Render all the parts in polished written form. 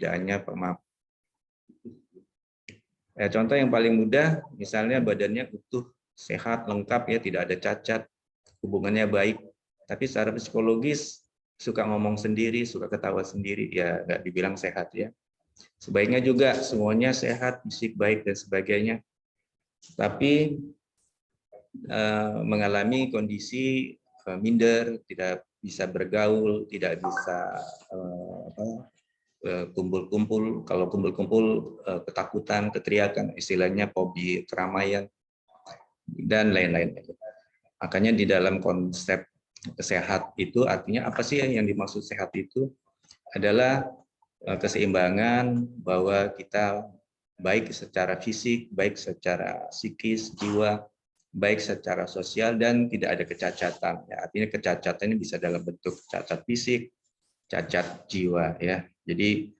hanya pemaaf. Contoh yang paling mudah, misalnya badannya utuh, sehat, lengkap, ya, tidak ada cacat, hubungannya baik, tapi secara psikologis suka ngomong sendiri, suka ketawa sendiri, ya nggak dibilang sehat, ya. Sebaiknya juga semuanya sehat, fisik baik dan sebagainya, tapi mengalami kondisi minder, tidak bisa bergaul, tidak bisa kumpul-kumpul, kalau kumpul-kumpul ketakutan, keteriakan, istilahnya fobi keramaian, dan lain-lain. Makanya di dalam konsep sehat itu artinya apa sih yang dimaksud sehat itu adalah keseimbangan bahwa kita baik secara fisik, baik secara psikis, jiwa, baik secara sosial, dan tidak ada kecacatan. Ya, artinya kecacatan ini bisa dalam bentuk cacat fisik, cacat jiwa, ya. Jadi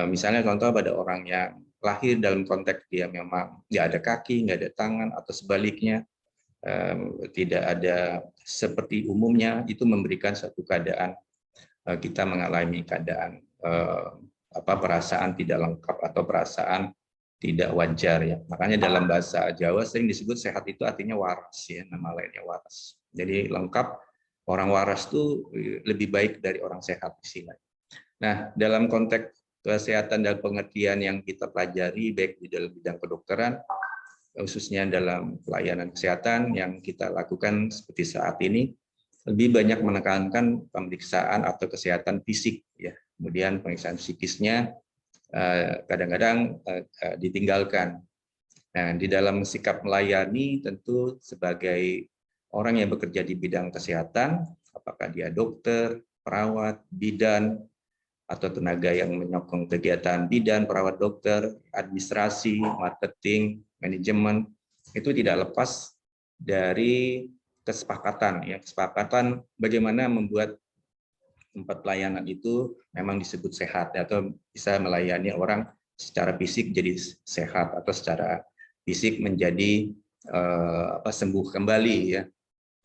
misalnya contoh pada orang yang lahir dalam konteks dia memang nggak ada kaki, nggak ada tangan, atau sebaliknya tidak ada seperti umumnya, itu memberikan satu keadaan kita mengalami keadaan perasaan tidak lengkap atau perasaan tidak wajar, ya. Makanya dalam bahasa Jawa sering disebut sehat itu artinya waras, ya, nama lainnya waras. Jadi lengkap, orang waras itu lebih baik dari orang sehat istilahnya. Nah, dalam konteks kesehatan dan pengertian yang kita pelajari baik di dalam bidang kedokteran, khususnya dalam pelayanan kesehatan yang kita lakukan seperti saat ini, lebih banyak menekankan pemeriksaan atau kesehatan fisik, ya. Kemudian pemeriksaan psikisnya kadang-kadang ditinggalkan. Nah, di dalam sikap melayani tentu sebagai orang yang bekerja di bidang kesehatan, apakah dia dokter, perawat, bidan, atau tenaga yang menyokong kegiatan bidan, perawat dokter, administrasi, marketing, manajemen, itu tidak lepas dari kesepakatan, ya, kesepakatan bagaimana membuat tempat pelayanan itu memang disebut sehat, atau bisa melayani orang secara fisik jadi sehat atau secara fisik menjadi sembuh kembali, ya.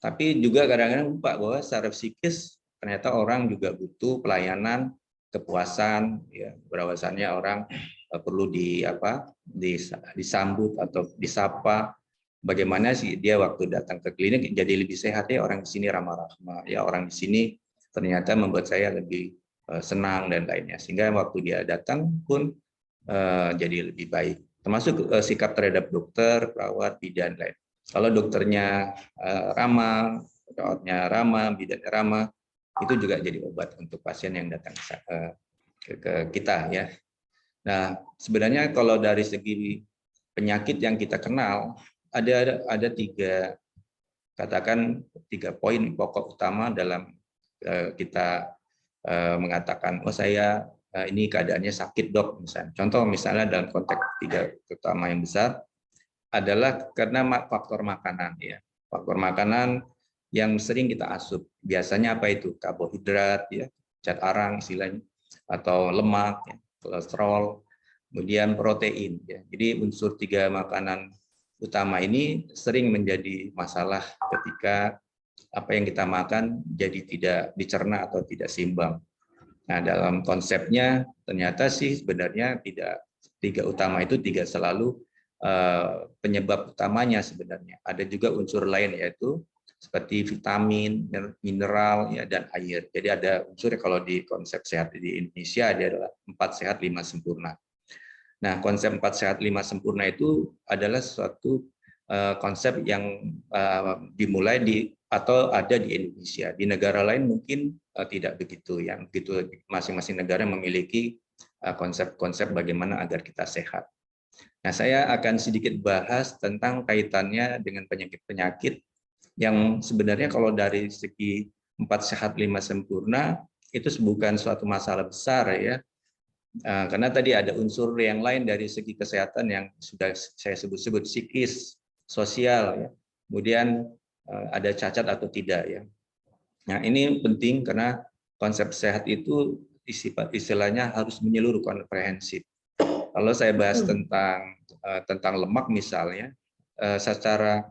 Tapi juga kadang-kadang lupa bahwa secara psikis ternyata orang juga butuh pelayanan, kepuasan, ya, bahwasannya orang perlu disambut atau disapa. Bagaimana sih dia waktu datang ke klinik jadi lebih sehat, ya, orang di sini ramah-ramah, ya, orang di sini ternyata membuat saya lebih senang dan lainnya, sehingga waktu dia datang pun jadi lebih baik. Termasuk sikap terhadap dokter, perawat, bidan, lain. Kalau dokternya ramah, perawatnya ramah, bidannya ramah, itu juga jadi obat untuk pasien yang datang ke kita, ya. Nah, sebenarnya kalau dari segi penyakit yang kita kenal, ada tiga poin pokok utama dalam kita mengatakan, oh saya ini keadaannya sakit, dok, misalnya. Contoh misalnya dalam konteks tiga utama yang besar adalah karena faktor makanan, ya. Faktor makanan yang sering kita asup. Biasanya apa itu? Karbohidrat, ya, zat arang istilahnya, atau lemak, ya, kolesterol, kemudian protein, ya. Jadi unsur tiga makanan utama ini sering menjadi masalah ketika apa yang kita makan jadi tidak dicerna atau tidak seimbang. Nah, dalam konsepnya ternyata sih sebenarnya tiga utama itu tidak selalu penyebab utamanya sebenarnya. Ada juga unsur lain, yaitu seperti vitamin, mineral, ya, dan air. Jadi ada unsur, kalau di konsep sehat di Indonesia adalah 4 sehat 5 sempurna. Nah, konsep 4 sehat 5 sempurna itu adalah suatu konsep yang dimulai atau ada di Indonesia. Di negara lain mungkin tidak begitu, yang begitu masing-masing negara memiliki konsep-konsep bagaimana agar kita sehat. Nah, saya akan sedikit bahas tentang kaitannya dengan penyakit-penyakit yang sebenarnya kalau dari segi 4 sehat 5 sempurna itu bukan suatu masalah besar, ya. Karena tadi ada unsur yang lain dari segi kesehatan yang sudah saya sebut-sebut, psikis, sosial, ya. Kemudian ada cacat atau tidak, ya. Nah, ini penting karena konsep sehat itu istilahnya harus menyeluruh, komprehensif. Kalau saya bahas tentang lemak misalnya, secara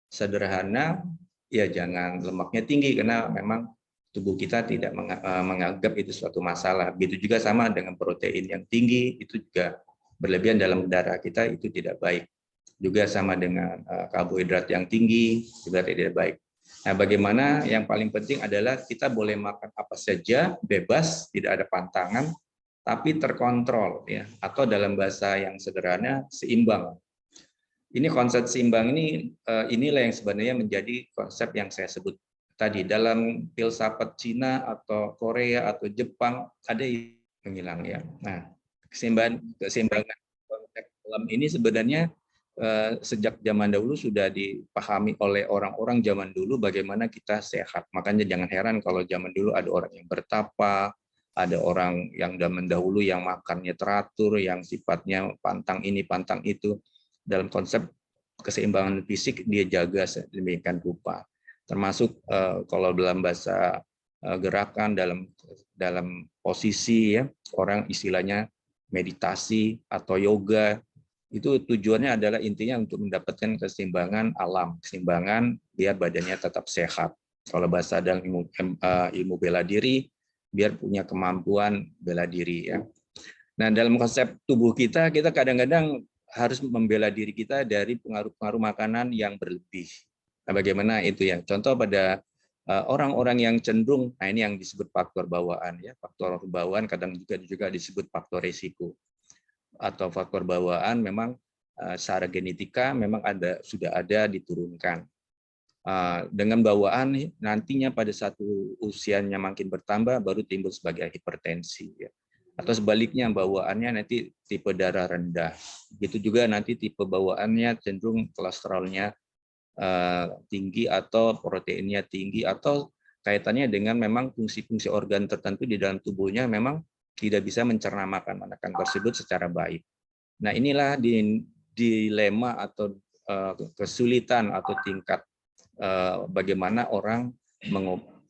sederhana, ya jangan lemaknya tinggi karena memang tubuh kita tidak menganggap itu suatu masalah. Begitu juga sama dengan protein yang tinggi, itu juga berlebihan dalam darah kita, itu tidak baik. Juga sama dengan karbohidrat yang tinggi, juga tidak baik. Nah, bagaimana yang paling penting adalah kita boleh makan apa saja, bebas, tidak ada pantangan, tapi terkontrol, ya, atau dalam bahasa yang sederhana, seimbang. Ini konsep seimbang ini, inilah yang sebenarnya menjadi konsep yang saya sebut tadi. Dalam filsafat Cina atau Korea atau Jepang ada yang menghilang, ya. Nah, keseimbangan konteks alam ini sebenarnya sejak zaman dahulu sudah dipahami oleh orang-orang zaman dulu bagaimana kita sehat. Makanya jangan heran kalau zaman dulu ada orang yang bertapa, ada orang yang zaman dahulu yang makannya teratur, yang sifatnya pantang ini, pantang itu. Dalam konsep keseimbangan fisik dia jaga sedemikian rupa. Termasuk kalau dalam bahasa gerakan, dalam posisi, ya, orang istilahnya meditasi atau yoga, itu tujuannya adalah intinya untuk mendapatkan keseimbangan alam, keseimbangan biar badannya tetap sehat. Kalau bahasa dalam ilmu bela diri, biar punya kemampuan bela diri, ya. Nah, dalam konsep tubuh kita kadang-kadang harus membela diri kita dari pengaruh-pengaruh makanan yang berlebih. Nah, bagaimana itu, ya? Contoh pada orang-orang yang cenderung, nah ini yang disebut faktor bawaan, ya. Faktor bawaan kadang juga disebut faktor risiko. Atau faktor bawaan memang secara genetika memang sudah ada diturunkan. Dengan bawaan nantinya pada satu usianya makin bertambah baru timbul sebagai hipertensi, ya. Atau sebaliknya bawaannya nanti tipe darah rendah. Begitu juga nanti tipe bawaannya cenderung kolesterolnya tinggi atau proteinnya tinggi, atau kaitannya dengan memang fungsi-fungsi organ tertentu di dalam tubuhnya memang tidak bisa mencerna makanan tersebut secara baik. Nah, inilah dilema atau kesulitan atau tingkat bagaimana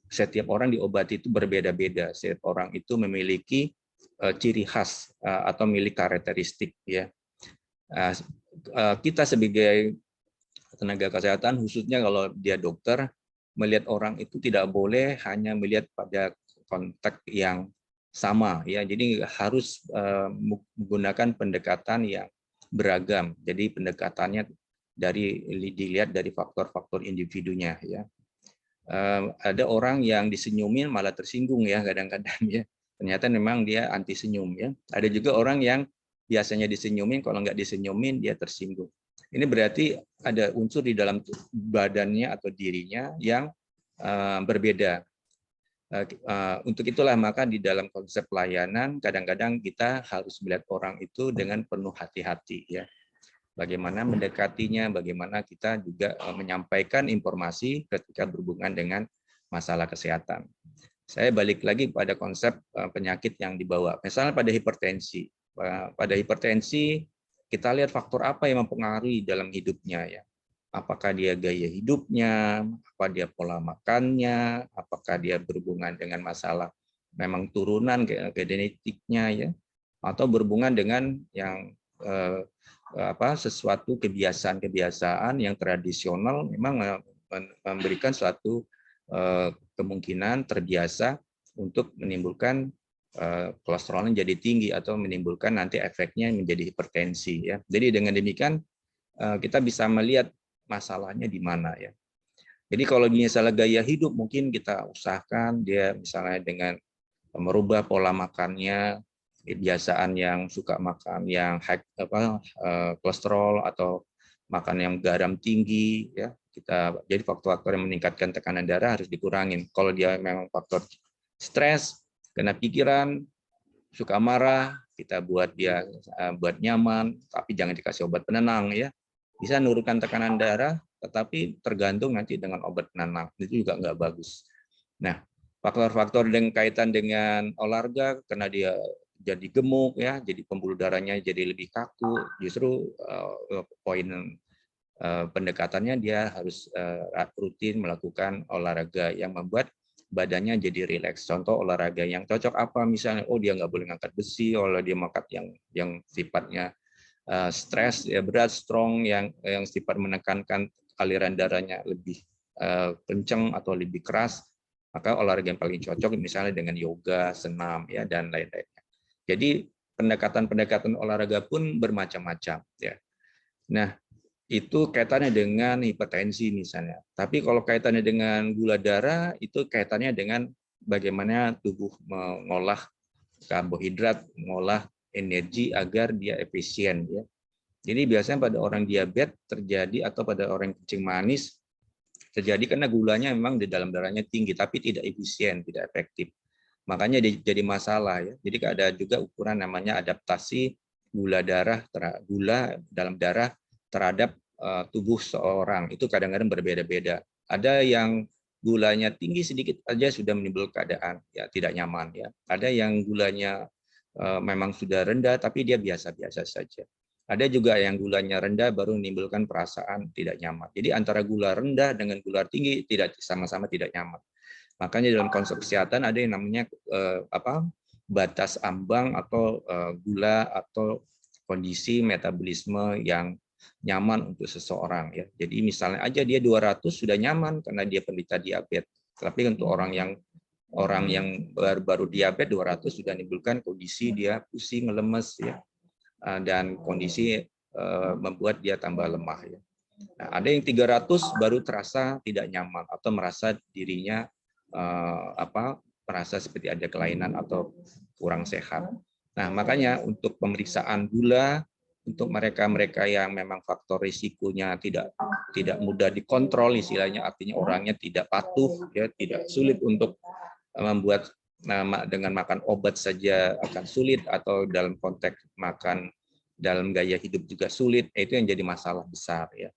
setiap orang diobati itu berbeda-beda. Setiap orang itu memiliki ciri khas atau milik karakteristik, ya. Kita sebagai tenaga kesehatan, khususnya kalau dia dokter, melihat orang itu tidak boleh hanya melihat pada konteks yang sama, ya. Jadi harus menggunakan pendekatan yang beragam. Jadi pendekatannya dilihat dari faktor-faktor individunya, ya. Ada orang yang disenyumin malah tersinggung, ya, kadang-kadang, ya. Ternyata memang dia anti senyum, ya. Ada juga orang yang biasanya disenyumin, kalau nggak disenyumin dia tersinggung. Ini berarti ada unsur di dalam badannya atau dirinya yang berbeda. Untuk itulah maka di dalam konsep pelayanan kadang-kadang kita harus melihat orang itu dengan penuh hati-hati, ya. Bagaimana mendekatinya, bagaimana kita juga menyampaikan informasi ketika berhubungan dengan masalah kesehatan. Saya balik lagi pada konsep penyakit yang dibawa. Misalnya pada hipertensi. Pada hipertensi kita lihat faktor apa yang mempengaruhi dalam hidupnya, ya. Apakah dia gaya hidupnya, apa dia pola makannya, apakah dia berhubungan dengan masalah memang turunan genetiknya, ya, atau berhubungan dengan yang sesuatu kebiasaan-kebiasaan yang tradisional memang memberikan suatu kemungkinan terbiasa untuk menimbulkan kolesterolnya jadi tinggi atau menimbulkan nanti efeknya menjadi hipertensi, ya. Jadi dengan demikian kita bisa melihat masalahnya di mana, ya. Jadi kalau misalnya gaya hidup mungkin kita usahakan dia misalnya dengan merubah pola makannya, kebiasaan yang suka makan yang kolesterol atau makan yang garam tinggi, ya. Jadi faktor-faktor yang meningkatkan tekanan darah harus dikurangin. Kalau dia memang faktor stres, kena pikiran, suka marah, kita buat dia buat nyaman, tapi jangan dikasih obat penenang, ya. Bisa menurunkan tekanan darah, tetapi tergantung nanti dengan obat penenang, itu juga nggak bagus. Nah, faktor-faktor yang kaitan dengan olahraga, karena dia jadi gemuk, ya, jadi pembuluh darahnya jadi lebih kaku, justru poin pendekatannya dia harus rutin melakukan olahraga yang membuat badannya jadi rileks. Contoh olahraga yang cocok apa misalnya, dia nggak boleh ngangkat besi, kalau dia mengangkat yang sifatnya stres, ya, berat, strong, yang sifat menekankan aliran darahnya lebih kencang atau lebih keras, Maka olahraga yang paling cocok misalnya dengan yoga, senam, ya, dan lain-lainnya. Jadi pendekatan-pendekatan olahraga pun bermacam-macam, ya. Nah, itu kaitannya dengan hipertensi misalnya. Tapi kalau kaitannya dengan gula darah, itu kaitannya dengan bagaimana tubuh mengolah karbohidrat, mengolah energi agar dia efisien, ya. Jadi biasanya pada orang diabetes terjadi atau pada orang kencing manis terjadi karena gulanya memang di dalam darahnya tinggi tapi tidak efisien, tidak efektif. Makanya jadi masalah, ya. Jadi ada juga ukuran namanya adaptasi gula dalam darah terhadap tubuh seorang. Itu kadang-kadang berbeda-beda. Ada yang gulanya tinggi sedikit aja sudah menimbulkan keadaan ya tidak nyaman, ya. Ada yang gulanya memang sudah rendah tapi dia biasa-biasa saja. Ada juga yang gulanya rendah baru menimbulkan perasaan tidak nyaman. Jadi antara gula rendah dengan gula tinggi tidak sama-sama tidak nyaman. Makanya dalam konsep kesehatan ada yang namanya batas ambang atau gula atau kondisi metabolisme yang nyaman untuk seseorang, ya. Jadi misalnya aja dia 200 sudah nyaman karena dia penderita diabetes. Tapi untuk orang yang baru diabetes 200 sudah menimbulkan kondisi dia pusing, lemes, ya. Dan kondisi membuat dia tambah lemah, ya. Nah, ada yang 300 baru terasa tidak nyaman atau merasa dirinya merasa seperti ada kelainan atau kurang sehat. Nah, makanya untuk pemeriksaan gula untuk mereka-mereka yang memang faktor risikonya tidak mudah dikontrol, istilahnya artinya orangnya tidak patuh, ya, tidak sulit untuk membuat dengan makan obat saja akan sulit atau dalam konteks makan dalam gaya hidup juga sulit, itu yang jadi masalah besar, ya.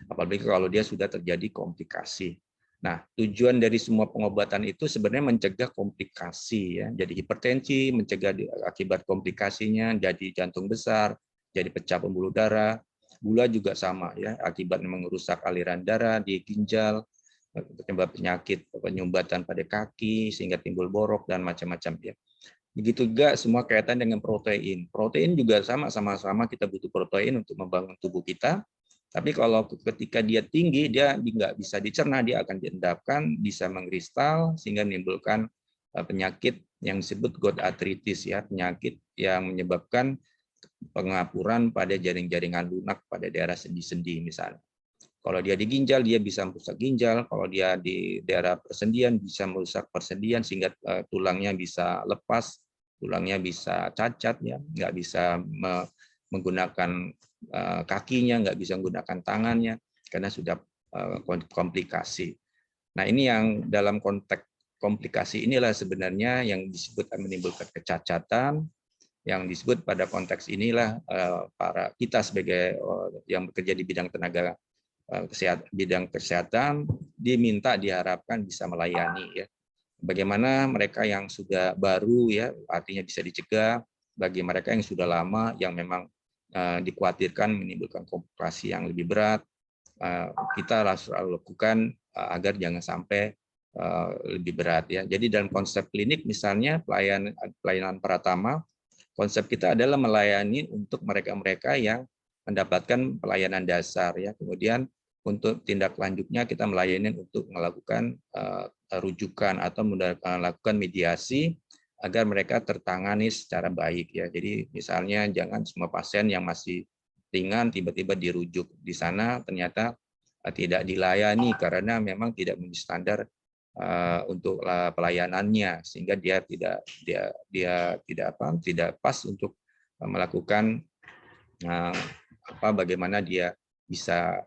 Apalagi kalau dia sudah terjadi komplikasi. Nah, tujuan dari semua pengobatan itu sebenarnya mencegah komplikasi, ya. Jadi hipertensi, mencegah akibat komplikasinya, jadi jantung besar, jadi pecah pembuluh darah. Gula juga sama, ya, akibat merusak aliran darah di ginjal, penyebab penyakit penyumbatan pada kaki sehingga timbul borok dan macam-macam, ya. Begitu juga semua kaitan dengan protein. Protein juga sama-sama kita butuh protein untuk membangun tubuh kita. Tapi kalau ketika dia tinggi, dia nggak bisa dicerna, dia akan diendapkan, bisa mengkristal sehingga menimbulkan penyakit yang disebut gout arthritis, ya, penyakit yang menyebabkan pengapuran pada jaring-jaringan lunak pada daerah sendi-sendi misalnya. Kalau dia di ginjal, dia bisa merusak ginjal. Kalau dia di daerah persendian, bisa merusak persendian sehingga tulangnya bisa lepas, tulangnya bisa cacat, ya, nggak bisa menggunakan kakinya, nggak bisa menggunakan tangannya karena sudah komplikasi. Nah, ini yang dalam konteks komplikasi inilah sebenarnya yang disebut menimbulkan kecacatan, yang disebut pada konteks inilah para kita sebagai yang bekerja di bidang tenaga bidang kesehatan diharapkan bisa melayani, ya. Bagaimana mereka yang sudah baru, ya, artinya bisa dicegah. Bagi mereka yang sudah lama yang memang dikhawatirkan menimbulkan komplikasi yang lebih berat, kita harus lakukan agar jangan sampai lebih berat, ya. Jadi dalam konsep klinik misalnya pelayanan pratama, konsep kita adalah melayani untuk mereka-mereka yang mendapatkan pelayanan dasar, ya. Kemudian untuk tindak lanjutnya kita melayani untuk melakukan rujukan atau melakukan mediasi agar mereka tertangani secara baik, ya. Jadi misalnya jangan semua pasien yang masih ringan tiba-tiba dirujuk di sana ternyata tidak dilayani karena memang tidak memenuhi standar untuk pelayanannya sehingga dia tidak pas untuk melakukan bagaimana dia bisa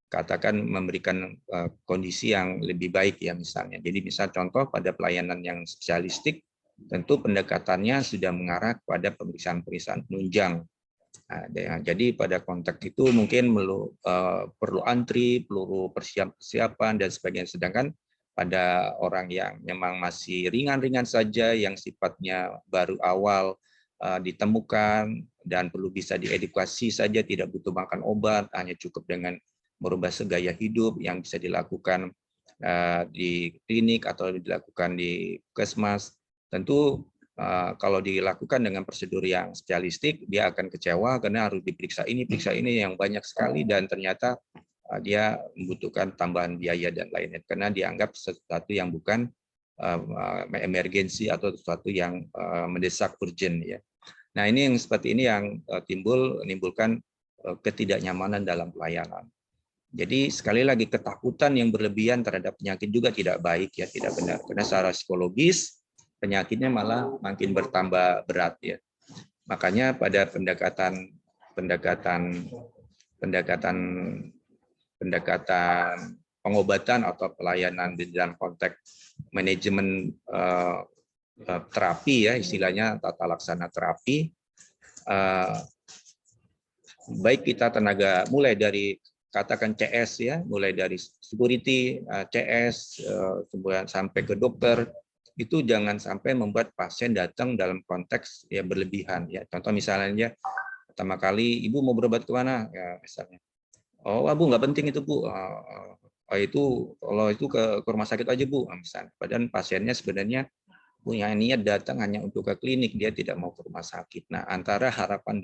katakan memberikan kondisi yang lebih baik, ya, misalnya. Jadi misal contoh pada pelayanan yang spesialistik tentu pendekatannya sudah mengarah kepada pemeriksaan penunjang. Nah, jadi pada konteks itu mungkin perlu antri, perlu persiapan dan sebagainya. Sedangkan pada orang yang memang masih ringan-ringan saja, yang sifatnya baru awal ditemukan dan perlu bisa diedukasi saja, tidak butuh makan obat, hanya cukup dengan merubah gaya hidup yang bisa dilakukan di klinik atau dilakukan di puskesmas. Tentu kalau dilakukan dengan prosedur yang spesialistik, dia akan kecewa karena harus diperiksa ini, periksa ini yang banyak sekali dan ternyata dia membutuhkan tambahan biaya dan lainnya karena dianggap sesuatu yang bukan emergensi atau sesuatu yang mendesak urgent ya. Nah, ini yang seperti ini yang menimbulkan ketidaknyamanan dalam pelayanan. Jadi sekali lagi ketakutan yang berlebihan terhadap penyakit juga tidak baik ya, tidak benar. Karena secara psikologis penyakitnya malah makin bertambah berat ya. Makanya pada pendekatan pengobatan atau pelayanan di dalam konteks manajemen terapi ya, istilahnya tata laksana terapi, baik kita tenaga mulai dari katakan CS ya, mulai dari security, CS, sampai ke dokter, itu jangan sampai membuat pasien datang dalam konteks ya berlebihan ya. Contoh misalnya pertama kali ibu mau berobat kemana ya misalnya, oh Bu nggak penting itu Bu, itu kalau itu ke rumah sakit aja Bu misalnya. Padahal pasiennya sebenarnya punya niat datang hanya untuk ke klinik, dia tidak mau ke rumah sakit. Nah, antara harapan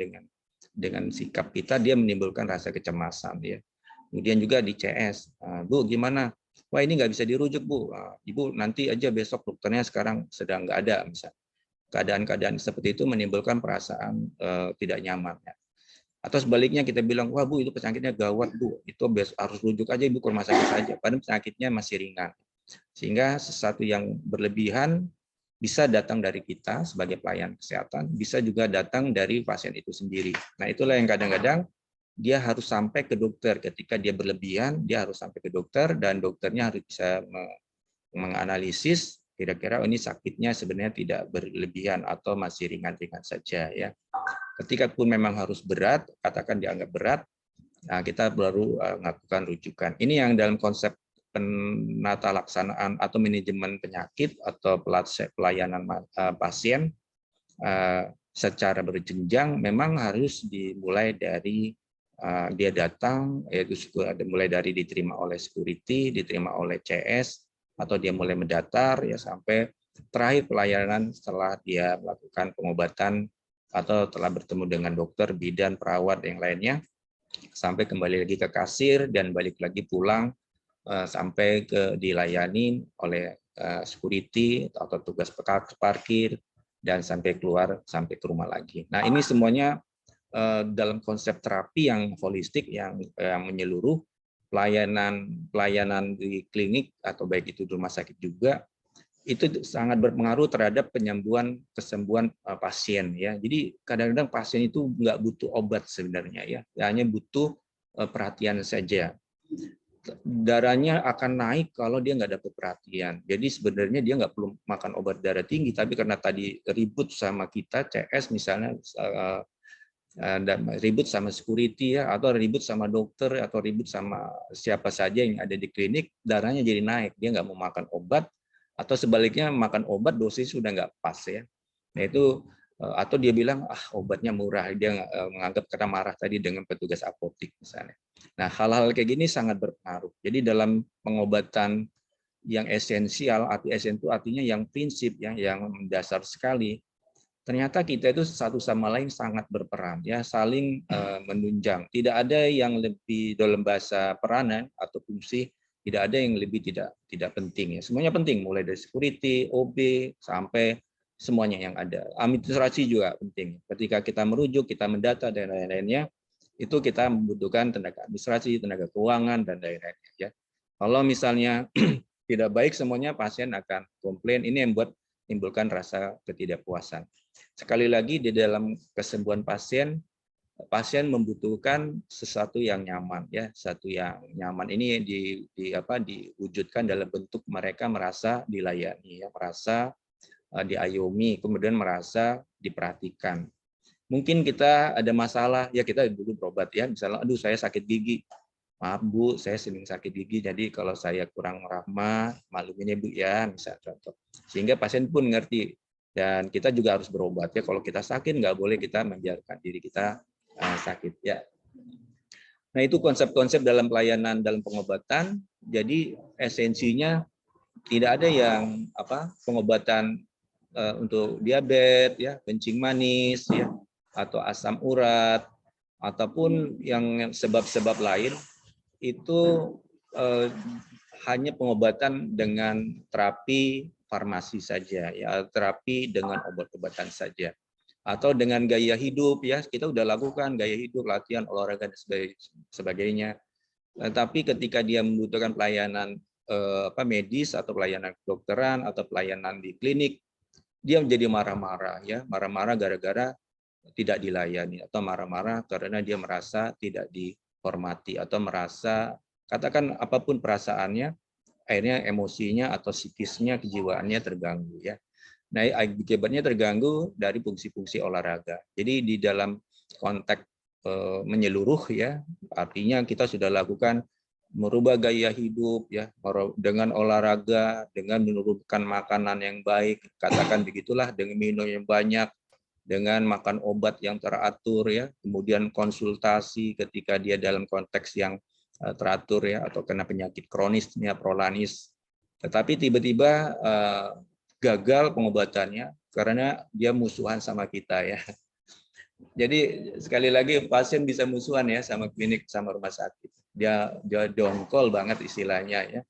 dengan sikap kita dia menimbulkan rasa kecemasan ya. Kemudian juga di CS, Bu gimana? Wah ini nggak bisa dirujuk Bu, Ibu nanti aja besok dokternya sekarang sedang nggak ada misalnya. Keadaan-keadaan seperti itu menimbulkan perasaan tidak nyaman. Ya. Atau sebaliknya kita bilang, wah Bu itu penyakitnya gawat Bu, itu harus rujuk aja Ibu ke rumah sakit saja, padahal penyakitnya masih ringan. Sehingga sesuatu yang berlebihan bisa datang dari kita sebagai pelayan kesehatan, bisa juga datang dari pasien itu sendiri. Nah itulah yang kadang-kadang dia harus sampai ke dokter. Ketika dia berlebihan, dia harus sampai ke dokter dan dokternya harus bisa menganalisis kira-kira ini sakitnya sebenarnya tidak berlebihan atau masih ringan-ringan saja ya. Ketika pun memang harus berat, katakan dianggap berat, nah kita baru melakukan rujukan. Ini yang dalam konsep penata laksanaan atau manajemen penyakit atau pelayanan pasien secara berjenjang memang harus dimulai dari dia datang, yaitu mulai dari diterima oleh security, diterima oleh CS, atau dia mulai mendatar ya sampai terakhir pelayanan setelah dia melakukan pengobatan atau telah bertemu dengan dokter, bidan, perawat yang lainnya, sampai kembali lagi ke kasir dan balik lagi pulang sampai dilayani oleh security atau tugas parkir dan sampai keluar sampai ke rumah lagi. Nah ini semuanya dalam konsep terapi yang holistik yang menyeluruh, pelayanan di klinik atau baik itu di rumah sakit juga itu sangat berpengaruh terhadap kesembuhan pasien ya. Jadi kadang-kadang pasien itu nggak butuh obat sebenarnya ya, hanya butuh perhatian saja. Darahnya akan naik kalau dia nggak dapat perhatian. Jadi sebenarnya dia nggak perlu makan obat darah tinggi, tapi karena tadi ribut sama kita CS misalnya, ribut sama security ya, atau ribut sama dokter atau ribut sama siapa saja yang ada di klinik, darahnya jadi naik, dia nggak mau makan obat, atau sebaliknya makan obat dosis sudah nggak pas ya. Nah itu atau dia bilang obatnya murah, dia menganggap karena marah tadi dengan petugas apotik misalnya. Nah hal-hal kayak gini sangat berpengaruh. Jadi dalam pengobatan yang esensial, itu artinya yang prinsip ya, yang mendasar sekali. Ternyata kita itu satu sama lain sangat berperan ya, saling menunjang. Tidak ada yang lebih dalam bahasa peranan atau fungsi, tidak ada yang lebih tidak penting ya. Semuanya penting, mulai dari security, OB sampai semuanya yang ada. Administrasi juga penting. Ketika kita merujuk, kita mendata dan lain-lainnya, itu kita membutuhkan tenaga administrasi, tenaga keuangan dan lain-lainnya ya. Kalau misalnya tidak baik semuanya, pasien akan komplain. Ini yang menimbulkan rasa ketidakpuasan. Sekali lagi di dalam kesembuhan pasien membutuhkan sesuatu yang nyaman ya, sesuatu yang nyaman ini diwujudkan dalam bentuk mereka merasa dilayani ya, merasa diayomi, kemudian merasa diperhatikan. Mungkin kita ada masalah ya, kita dulu berobat ya, misalnya aduh saya sakit gigi. Maaf Bu, saya sering sakit gigi, jadi kalau saya kurang ramah, maklumin ya Bu ya, misalnya contoh. Sehingga pasien pun ngerti. Dan kita juga harus berobat ya. Kalau kita sakit nggak boleh kita membiarkan diri kita sakit ya. Nah itu konsep-konsep dalam pelayanan dalam pengobatan. Jadi esensinya tidak ada yang pengobatan untuk diabetes ya, kencing manis ya, atau asam urat ataupun yang sebab-sebab lain itu hanya pengobatan dengan terapi farmasi saja, ya, terapi dengan obat-obatan saja, atau dengan gaya hidup, ya, kita udah lakukan gaya hidup, latihan, olahraga dan sebagainya. Tapi ketika dia membutuhkan pelayanan medis atau pelayanan kedokteran atau pelayanan di klinik, dia menjadi marah-marah, ya, marah-marah gara-gara tidak dilayani, atau marah-marah karena dia merasa tidak dihormati, atau merasa, katakan apapun perasaannya, akhirnya emosinya atau psikisnya, kejiwaannya terganggu, ya. Nah, akibatnya terganggu dari fungsi-fungsi olahraga. Jadi di dalam konteks menyeluruh, ya, artinya kita sudah lakukan merubah gaya hidup, ya, dengan olahraga, dengan menurunkan makanan yang baik, katakan begitulah, dengan minum yang banyak, dengan makan obat yang teratur, ya, kemudian konsultasi ketika dia dalam konteks yang teratur, ya, atau kena penyakit kronisnya, prolanis, tetapi tiba-tiba gagal pengobatannya karena dia musuhan sama kita, ya. Jadi sekali lagi pasien bisa musuhan, ya, sama klinik, sama rumah sakit. Dia dongkol banget istilahnya, ya.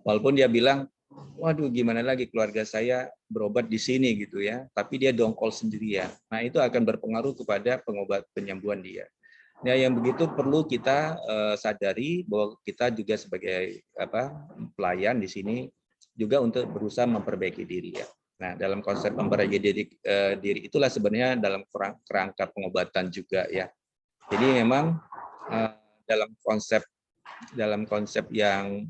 Walaupun dia bilang, waduh, gimana lagi keluarga saya berobat di sini gitu, ya, tapi dia dongkol sendirian. Nah, itu akan berpengaruh kepada penyembuhan dia. Nah, yang begitu perlu kita sadari bahwa kita juga sebagai pelayan di sini juga untuk berusaha memperbaiki diri, ya. Nah, dalam konsep memperbaiki diri itulah sebenarnya dalam kerangka pengobatan juga, ya. Jadi memang dalam konsep yang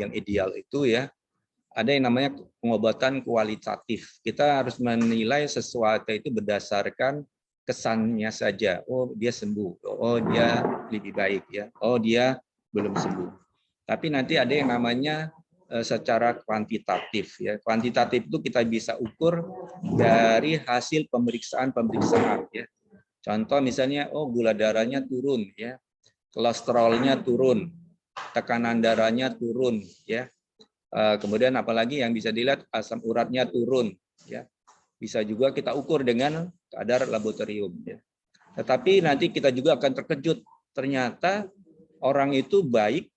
yang ideal itu, ya, ada yang namanya pengobatan kualitatif. Kita harus menilai sesuatu itu berdasarkan kesannya saja. Oh, dia sembuh. Oh, dia lebih baik, ya. Oh, dia belum sembuh. Tapi nanti ada yang namanya secara kuantitatif, ya. Kuantitatif itu kita bisa ukur dari hasil pemeriksaan, ya. Contoh misalnya, oh, gula darahnya turun, ya. Kolesterolnya turun, tekanan darahnya turun, ya. Kemudian apalagi yang bisa dilihat, asam uratnya turun, ya. Bisa juga kita ukur dengan kadar laboratorium, ya. Tetapi nanti kita juga akan terkejut, ternyata orang itu baik,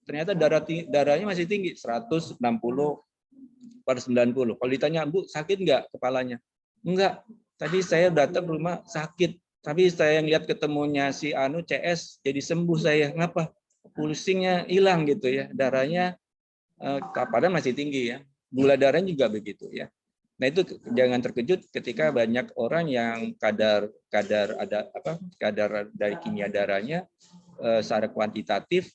ternyata darahnya masih tinggi, 160/90. Kalau ditanya, Bu, sakit nggak kepalanya? Enggak, tadi saya datang ke rumah sakit, tapi saya lihat ketemunya si Anu CS jadi sembuh saya. Kenapa? Pulsingnya hilang gitu, ya. Darahnya padahal masih tinggi, ya. Gula darahnya juga begitu, ya. Nah, itu jangan terkejut ketika banyak orang yang kadar dari kimia darahnya secara kuantitatif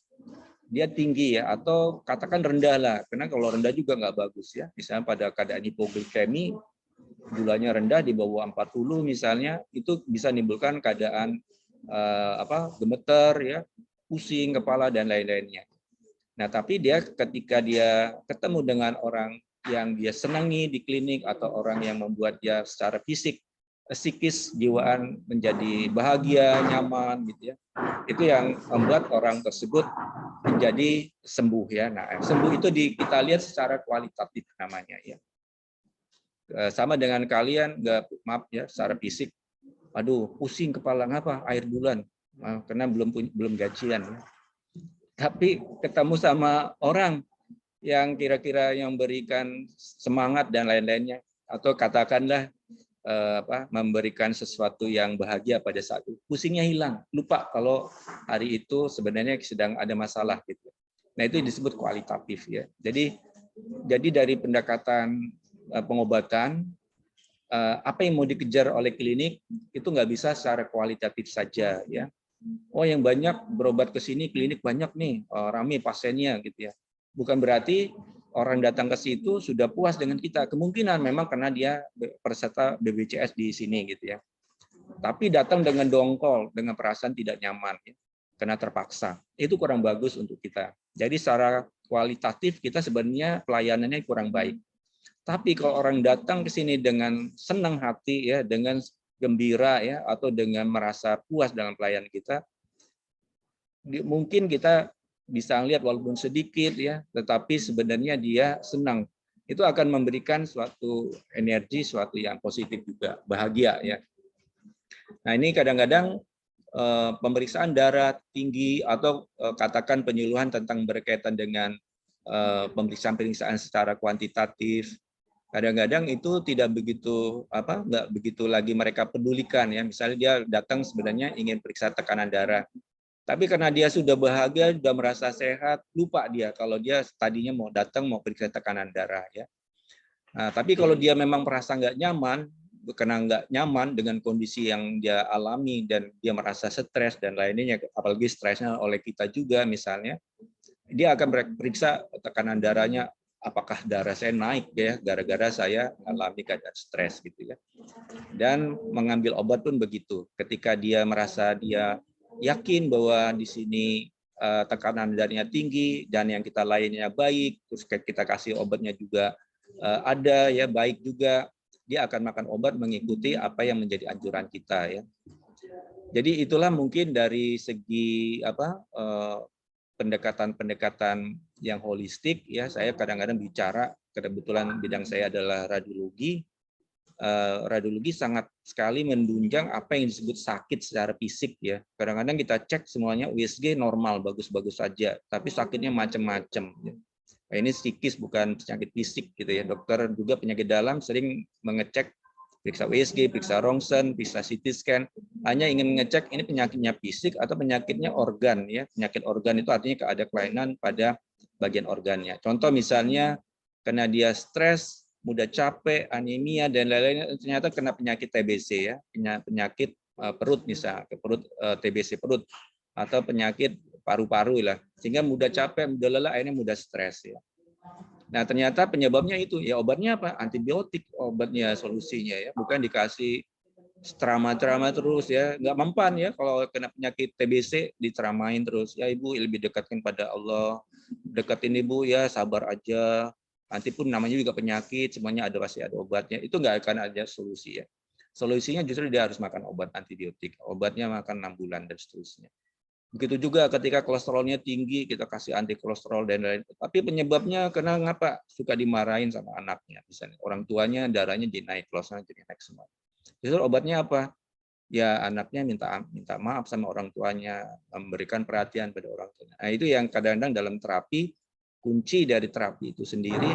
dia tinggi, ya, atau katakan rendah lah, karena kalau rendah juga nggak bagus, ya. Misalnya pada keadaan hipoglikemi, gulanya rendah di bawah 40 misalnya, itu bisa menimbulkan keadaan gemeter, ya, pusing kepala dan lain-lainnya. Nah, tapi ketika dia ketemu dengan orang yang dia senangi di klinik, atau orang yang membuat dia secara fisik, psikis, jiwaan menjadi bahagia, nyaman, gitu, ya. Itu yang membuat orang tersebut menjadi sembuh, ya. Nah, sembuh itu kita lihat secara kualitatif namanya, ya. Sama dengan kalian, maaf, ya, secara fisik, aduh, pusing kepala, ngapa? Air bulan, karena belum gajian, ya. Tapi ketemu sama orang yang kira-kira yang berikan semangat dan lain-lainnya, atau katakanlah memberikan sesuatu yang bahagia pada saat itu, pusingnya hilang, lupa kalau hari itu sebenarnya sedang ada masalah, gitu. Nah, itu disebut kualitatif, ya. Jadi dari pendekatan pengobatan, apa yang mau dikejar oleh klinik itu nggak bisa secara kualitatif saja, ya. Oh, yang banyak berobat ke sini, klinik banyak nih, ramai pasiennya, gitu, ya. Bukan berarti orang datang ke situ sudah puas dengan kita. Kemungkinan memang karena dia peserta BPJS di sini, gitu, ya. Tapi datang dengan dongkol, dengan perasaan tidak nyaman, ya, karena terpaksa. Itu kurang bagus untuk kita. Jadi secara kualitatif kita sebenarnya pelayanannya kurang baik. Tapi kalau orang datang ke sini dengan senang hati, ya, dengan gembira, ya, atau dengan merasa puas dalam pelayanan kita, mungkin kita bisa lihat walaupun sedikit, ya, tetapi sebenarnya dia senang. Itu akan memberikan suatu energi, suatu yang positif juga, bahagia, ya. Nah, ini kadang-kadang pemeriksaan darah tinggi atau katakan penyuluhan tentang berkaitan dengan pemeriksaan secara kuantitatif. Kadang-kadang itu tidak begitu nggak begitu lagi mereka pedulikan ya. Misalnya dia datang sebenarnya ingin periksa tekanan darah, tapi karena dia sudah bahagia, sudah merasa sehat, lupa dia kalau dia tadinya mau datang mau periksa tekanan darah ya. Nah, tapi kalau dia memang merasa nggak nyaman, karena nggak nyaman dengan kondisi yang dia alami dan dia merasa stres dan lainnya, apalagi stresnya oleh kita juga misalnya, dia akan periksa tekanan darahnya, apakah darah saya naik ya gara-gara saya alami keadaan stres gitu ya. Dan mengambil obat pun begitu. Ketika dia merasa dia yakin bahwa di sini tekanan darahnya tinggi dan yang kita lainnya baik, terus kita kasih obatnya juga ada ya baik juga, dia akan makan obat mengikuti apa yang menjadi anjuran kita ya. Jadi itulah mungkin dari segi pendekatan-pendekatan yang holistik ya. Saya kadang-kadang bicara, kebetulan bidang saya adalah radiologi. Radiologi sangat sekali menunjang apa yang disebut sakit secara fisik ya. Kadang-kadang kita cek semuanya USG normal, bagus-bagus saja, tapi sakitnya macam-macam ya. Nah, ini psikis bukan penyakit fisik gitu ya. Dokter juga penyakit dalam sering mengecek, periksa USG, periksa rongsen, periksa CT scan, hanya ingin mengecek ini penyakitnya fisik atau penyakitnya organ ya. Penyakit organ itu artinya ada kelainan pada bagian organnya. Contoh misalnya karena dia stres, mudah capek, anemia dan lain-lain, ternyata kena penyakit TBC ya, penyakit perut misalnya, perut TBC perut atau penyakit paru-paru lah, sehingga mudah capek, mudah lelah, akhirnya mudah stres ya. Nah ternyata penyebabnya itu ya obatnya apa? Antibiotik obatnya, solusinya ya, bukan dikasih ceramah-ceramah terus ya, nggak mempan ya kalau kena penyakit TBC diceramain terus ya, ibu lebih dekatkan pada Allah, deketin ibu ya, sabar aja, nanti pun namanya juga penyakit, semuanya ada pasti ada obatnya, itu nggak akan ada solusi ya. Solusinya justru dia harus makan obat antibiotik, obatnya makan 6 bulan dan seterusnya. Begitu juga ketika kolesterolnya tinggi, kita kasih anti kolesterol dan lain-lain. Tapi penyebabnya karena ngapa? Suka dimarahin sama anaknya, misalnya orang tuanya darahnya jadi naik, kolesterolnya jadi naik semua. Justru obatnya apa? Ya anaknya minta maaf sama orang tuanya, memberikan perhatian pada orang tuanya. Nah, itu yang kadang-kadang dalam terapi, kunci dari terapi itu sendiri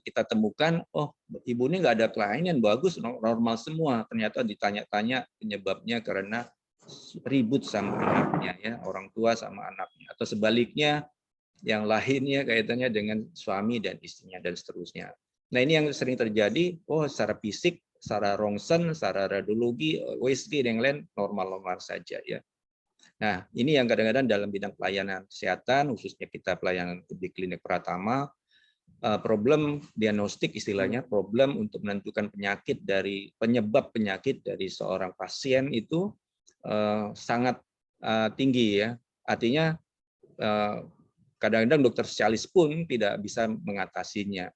kita temukan, oh ibu ini nggak ada kelainan, bagus, normal semua. Ternyata ditanya-tanya penyebabnya karena ribut sama anaknya ya, orang tua sama anaknya, atau sebaliknya yang lainnya kaitannya dengan suami dan istrinya dan seterusnya. Nah ini yang sering terjadi, oh secara fisik, secara rongsen, secara radiologi, USG dan yang lain normal-normal saja ya. Nah ini yang kadang-kadang dalam bidang pelayanan kesehatan, khususnya kita pelayanan di klinik Pratama, problem diagnostik istilahnya, problem untuk menentukan penyakit dari penyebab penyakit dari seorang pasien itu sangat tinggi ya. Artinya kadang-kadang dokter spesialis pun tidak bisa mengatasinya.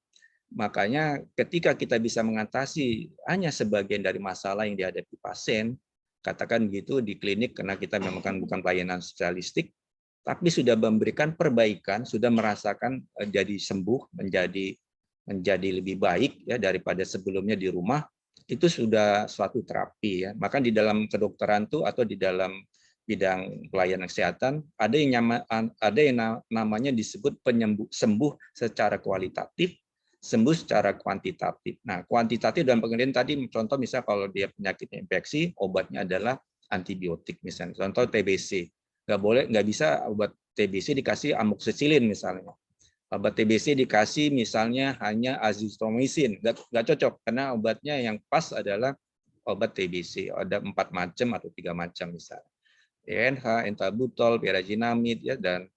Makanya ketika kita bisa mengatasi hanya sebagian dari masalah yang dihadapi pasien, katakan begitu di klinik, karena kita memang bukan pelayanan spesialistik, tapi sudah memberikan perbaikan, sudah merasakan jadi sembuh, menjadi lebih baik ya daripada sebelumnya di rumah, itu sudah suatu terapi ya. Maka di dalam kedokteran tuh atau di dalam bidang pelayanan kesehatan ada yang namanya disebut sembuh secara kualitatif, sembuh secara kuantitatif. Nah, kuantitatif dalam pengertian tadi contoh misalnya kalau dia penyakit infeksi, obatnya adalah antibiotik misalnya. Contoh TBC. Nggak bisa obat TBC dikasih amoxicillin misalnya. Obat TBC dikasih misalnya hanya azithromycin, nggak cocok karena obatnya yang pas adalah obat TBC. Ada 4 macam atau 3 macam misalnya. ENH, entabutol, pyrazinamid ya dan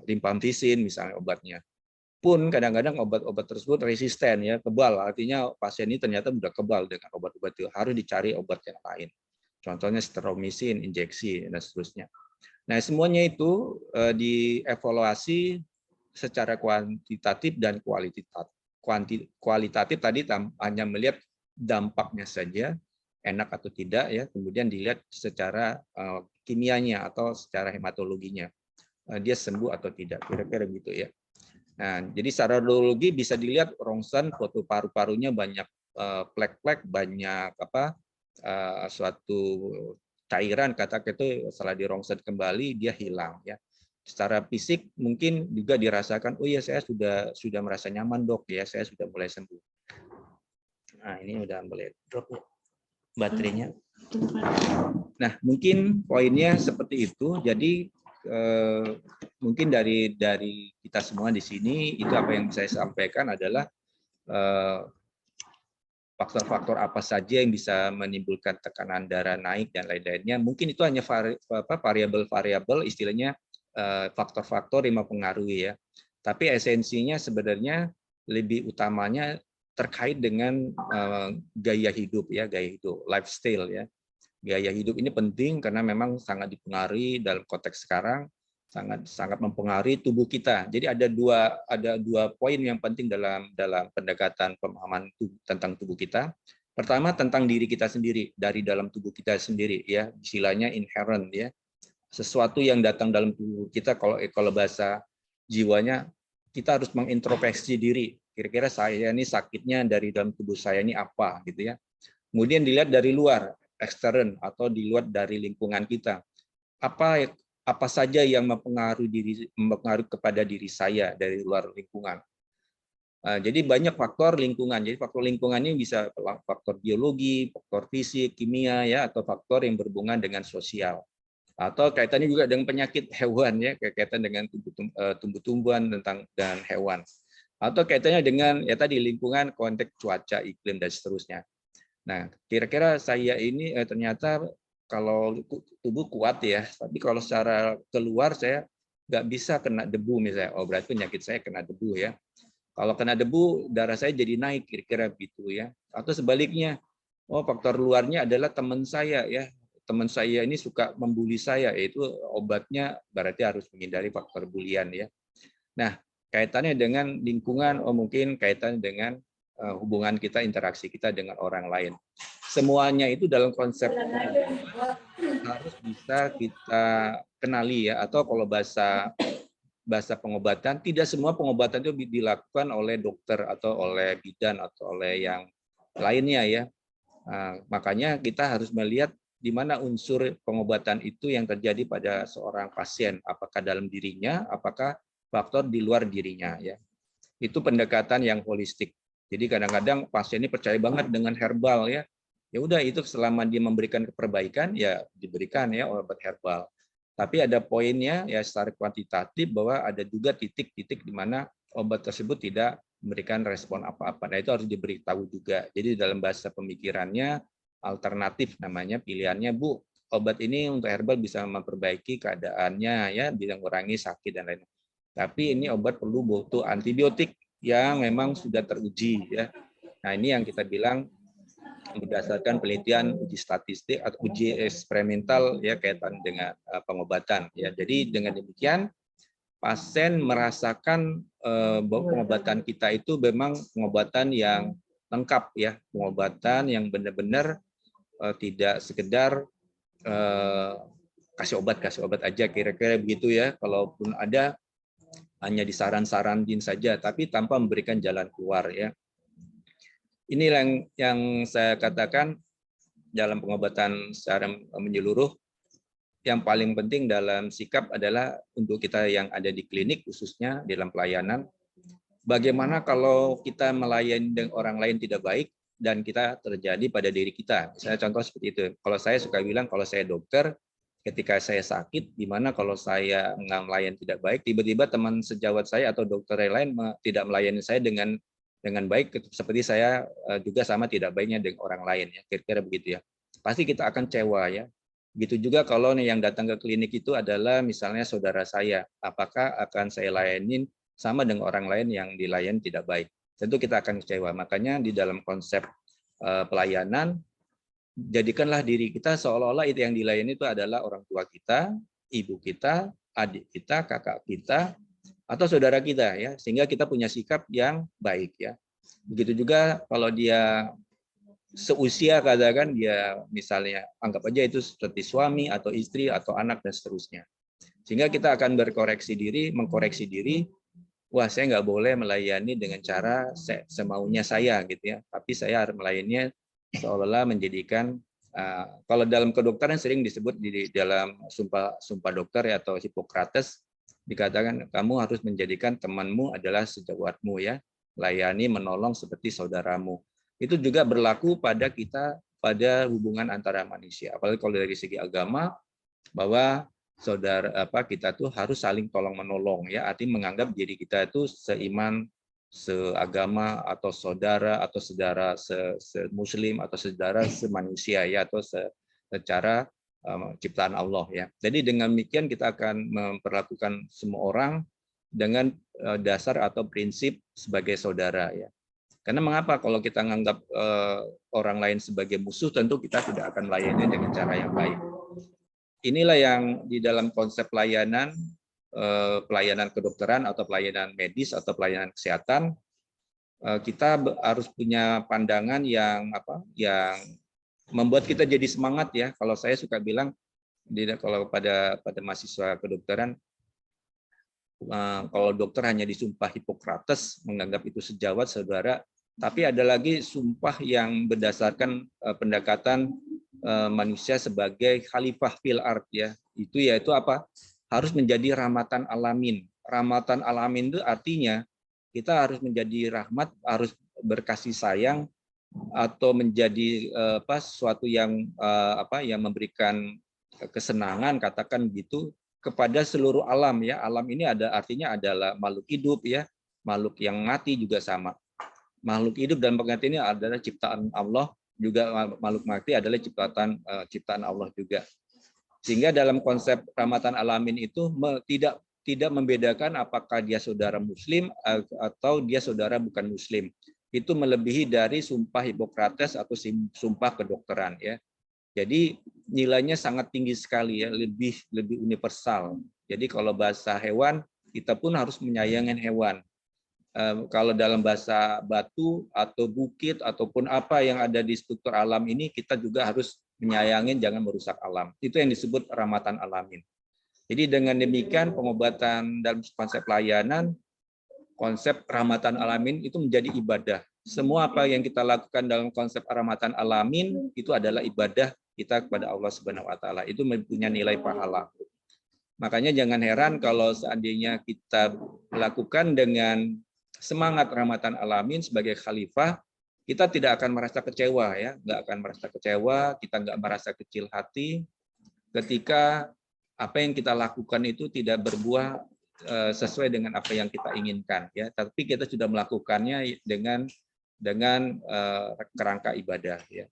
rifampicin misalnya obatnya. Pun kadang-kadang obat-obat tersebut resisten ya, kebal. Artinya pasien ini ternyata sudah kebal dengan obat-obat itu, harus dicari obat yang lain. Contohnya streptomycin, injeksi, dan seterusnya. Nah, semuanya itu dievaluasi secara kuantitatif dan kualitatif. Kualitatif tadi hanya melihat dampaknya saja, enak atau tidak, ya. Kemudian dilihat secara kimianya atau secara hematologinya, dia sembuh atau tidak, kira-kira gitu ya. Nah, jadi secara radiologi bisa dilihat rongsen, foto paru-parunya banyak plek-plek, banyak suatu cairan katakan itu setelah dirongsen kembali dia hilang ya. Secara fisik mungkin juga dirasakan, oh ya saya sudah merasa nyaman dok ya, saya sudah mulai sembuh. Nah ini udah mulai drop ya baterainya. Nah mungkin poinnya seperti itu. Jadi mungkin dari kita semua di sini itu apa yang saya sampaikan adalah faktor-faktor apa saja yang bisa menimbulkan tekanan darah naik dan lain-lainnya. Mungkin itu hanya variabel-variabel, istilahnya faktor-faktor yang mempengaruhi ya. Tapi esensinya sebenarnya lebih utamanya terkait dengan gaya hidup ya, gaya hidup, lifestyle ya. Gaya hidup ini penting karena memang sangat dipengaruhi dalam konteks sekarang, sangat mempengaruhi tubuh kita. Jadi ada dua poin yang penting dalam pendekatan pemahaman tentang tubuh kita. Pertama tentang diri kita sendiri, dari dalam tubuh kita sendiri ya, istilahnya inherent ya. Sesuatu yang datang dalam tubuh kita, kalau bahasa jiwanya, kita harus mengintrospeksi diri. Kira-kira saya ini sakitnya dari dalam tubuh saya ini apa gitu ya. Kemudian dilihat dari luar, ekstern atau di luar dari lingkungan kita. Apa saja yang mempengaruhi kepada diri saya dari luar lingkungan. Jadi banyak faktor lingkungan. Jadi faktor lingkungan ini bisa faktor biologi, faktor fisik, kimia ya, atau faktor yang berhubungan dengan sosial. Atau kaitannya juga dengan penyakit hewan ya, kaitan dengan tumbuh-tumbuhan dan hewan. Atau kaitannya dengan ya tadi lingkungan, konteks cuaca, iklim dan seterusnya. Nah, kira-kira saya ini ternyata kalau tubuh kuat ya, tapi kalau secara keluar saya nggak bisa kena debu misalnya. Oh berarti penyakit saya kena debu ya. Kalau kena debu darah saya jadi naik kira-kira gitu ya. Atau sebaliknya, oh faktor luarnya adalah teman saya ya. Teman saya ini suka membuli saya, yaitu obatnya berarti harus menghindari faktor bulian ya. Nah, kaitannya dengan lingkungan, oh mungkin kaitannya dengan hubungan kita, interaksi kita dengan orang lain. Semuanya itu dalam konsep harus bisa kita kenali ya, atau kalau bahasa pengobatan, tidak semua pengobatan itu dilakukan oleh dokter atau oleh bidan atau oleh yang lainnya ya. Makanya kita harus melihat di mana unsur pengobatan itu yang terjadi pada seorang pasien, apakah dalam dirinya, apakah faktor di luar dirinya ya. Itu pendekatan yang holistik. Jadi kadang-kadang pasien ini percaya banget dengan herbal ya. Ya udah itu selama dia memberikan perbaikan ya diberikan ya obat herbal. Tapi ada poinnya ya secara kuantitatif bahwa ada juga titik-titik di mana obat tersebut tidak memberikan respon apa-apa. Nah itu harus diberitahu juga. Jadi dalam bahasa pemikirannya alternatif namanya pilihannya Bu. Obat ini untuk herbal bisa memperbaiki keadaannya ya, bisa mengurangi sakit dan lain-lain. Tapi ini obat perlu butuh antibiotik yang memang sudah teruji ya. Nah, ini yang kita bilang berdasarkan penelitian uji statistik atau uji eksperimental ya kaitan dengan pengobatan ya. Jadi dengan demikian pasien merasakan bahwa pengobatan kita itu memang pengobatan yang lengkap ya, pengobatan yang benar-benar tidak sekedar kasih obat aja kira-kira begitu ya. Kalaupun ada hanya disaran-saranin saja, tapi tanpa memberikan jalan keluar ya. Ini yang saya katakan dalam pengobatan secara menyeluruh, yang paling penting dalam sikap adalah untuk kita yang ada di klinik khususnya dalam pelayanan, bagaimana kalau kita melayani orang lain tidak baik dan kita terjadi pada diri kita. Misalnya contoh seperti itu. Kalau saya suka bilang kalau saya dokter, ketika saya sakit, gimana kalau saya nggak melayani tidak baik, tiba-tiba teman sejawat saya atau dokter yang lain tidak melayani saya dengan baik, seperti saya juga sama tidak baiknya dengan orang lain ya, kira-kira begitu ya. Pasti kita akan kecewa ya. Begitu juga kalau yang datang ke klinik itu adalah misalnya saudara saya, apakah akan saya layanin sama dengan orang lain yang dilayani tidak baik? Tentu kita akan kecewa. Makanya di dalam konsep pelayanan, jadikanlah diri kita seolah-olah itu yang dilayani itu adalah orang tua kita, ibu kita, adik kita, kakak kita, atau saudara kita ya, sehingga kita punya sikap yang baik ya. Begitu juga kalau dia seusia, katakan dia misalnya anggap aja itu seperti suami atau istri atau anak dan seterusnya. Sehingga kita akan mengkoreksi diri, wah saya nggak boleh melayani dengan cara semaunya saya gitu ya, tapi saya harus melayaninya seolah-olah menjadikan Kalau dalam kedokteran sering disebut di dalam sumpah dokter ya, atau Hippocrates, dikatakan kamu harus menjadikan temanmu adalah sejawatmu ya, layani menolong seperti saudaramu. Itu juga berlaku pada kita, pada hubungan antara manusia. Apalagi kalau dari segi agama, bahwa kita tuh harus saling tolong menolong ya, artinya menganggap diri kita itu seiman, seagama, atau saudara, atau saudara muslim, atau saudara semanusia ya, atau secara ciptaan Allah ya. Jadi dengan demikian kita akan memperlakukan semua orang dengan dasar atau prinsip sebagai saudara ya. Karena mengapa kalau kita menganggap orang lain sebagai musuh, tentu kita tidak akan melayani dengan cara yang baik. Inilah yang di dalam konsep pelayanan kedokteran atau pelayanan medis atau pelayanan kesehatan, kita harus punya pandangan yang membuat kita jadi semangat ya. Kalau saya suka bilang, kalau pada mahasiswa kedokteran, kalau dokter hanya disumpah Hippocrates, menganggap itu sejawat saudara, tapi ada lagi sumpah yang berdasarkan pendekatan manusia sebagai khalifah fil ard ya. Itu yaitu apa? Harus menjadi rahmatan alamin. Rahmatan alamin itu artinya kita harus menjadi rahmat, harus berkasih sayang, atau menjadi sesuatu yang yang memberikan kesenangan, katakan gitu, kepada seluruh alam ya. Alam ini artinya adalah makhluk hidup ya, makhluk yang mati juga sama. Makhluk hidup dalam pengertian ini adalah ciptaan Allah, juga makhluk mati adalah ciptaan Allah juga. Sehingga dalam konsep rahmatan alamin itu tidak membedakan apakah dia saudara muslim atau dia saudara bukan muslim. Itu melebihi dari sumpah Hippocrates atau sumpah kedokteran ya. Jadi nilainya sangat tinggi sekali ya, lebih universal. Jadi kalau bahasa hewan, kita pun harus menyayangi hewan. Kalau dalam bahasa batu atau bukit ataupun apa yang ada di struktur alam ini, kita juga harus menyayangi, jangan merusak alam. Itu yang disebut rahmatan alamin. Jadi dengan demikian pengobatan dalam konsep layanan, konsep rahmatan alamin itu menjadi ibadah. Semua apa yang kita lakukan dalam konsep rahmatan alamin itu adalah ibadah kita kepada Allah Subhanahu wa taala. Itu mempunyai nilai pahala. Makanya jangan heran kalau seandainya kita lakukan dengan semangat rahmatan alamin sebagai khalifah, kita tidak akan merasa kecewa ya, nggak akan merasa kecewa, kita nggak merasa kecil hati ketika apa yang kita lakukan itu tidak berbuah sesuai dengan apa yang kita inginkan ya, tapi kita sudah melakukannya dengan kerangka ibadah ya.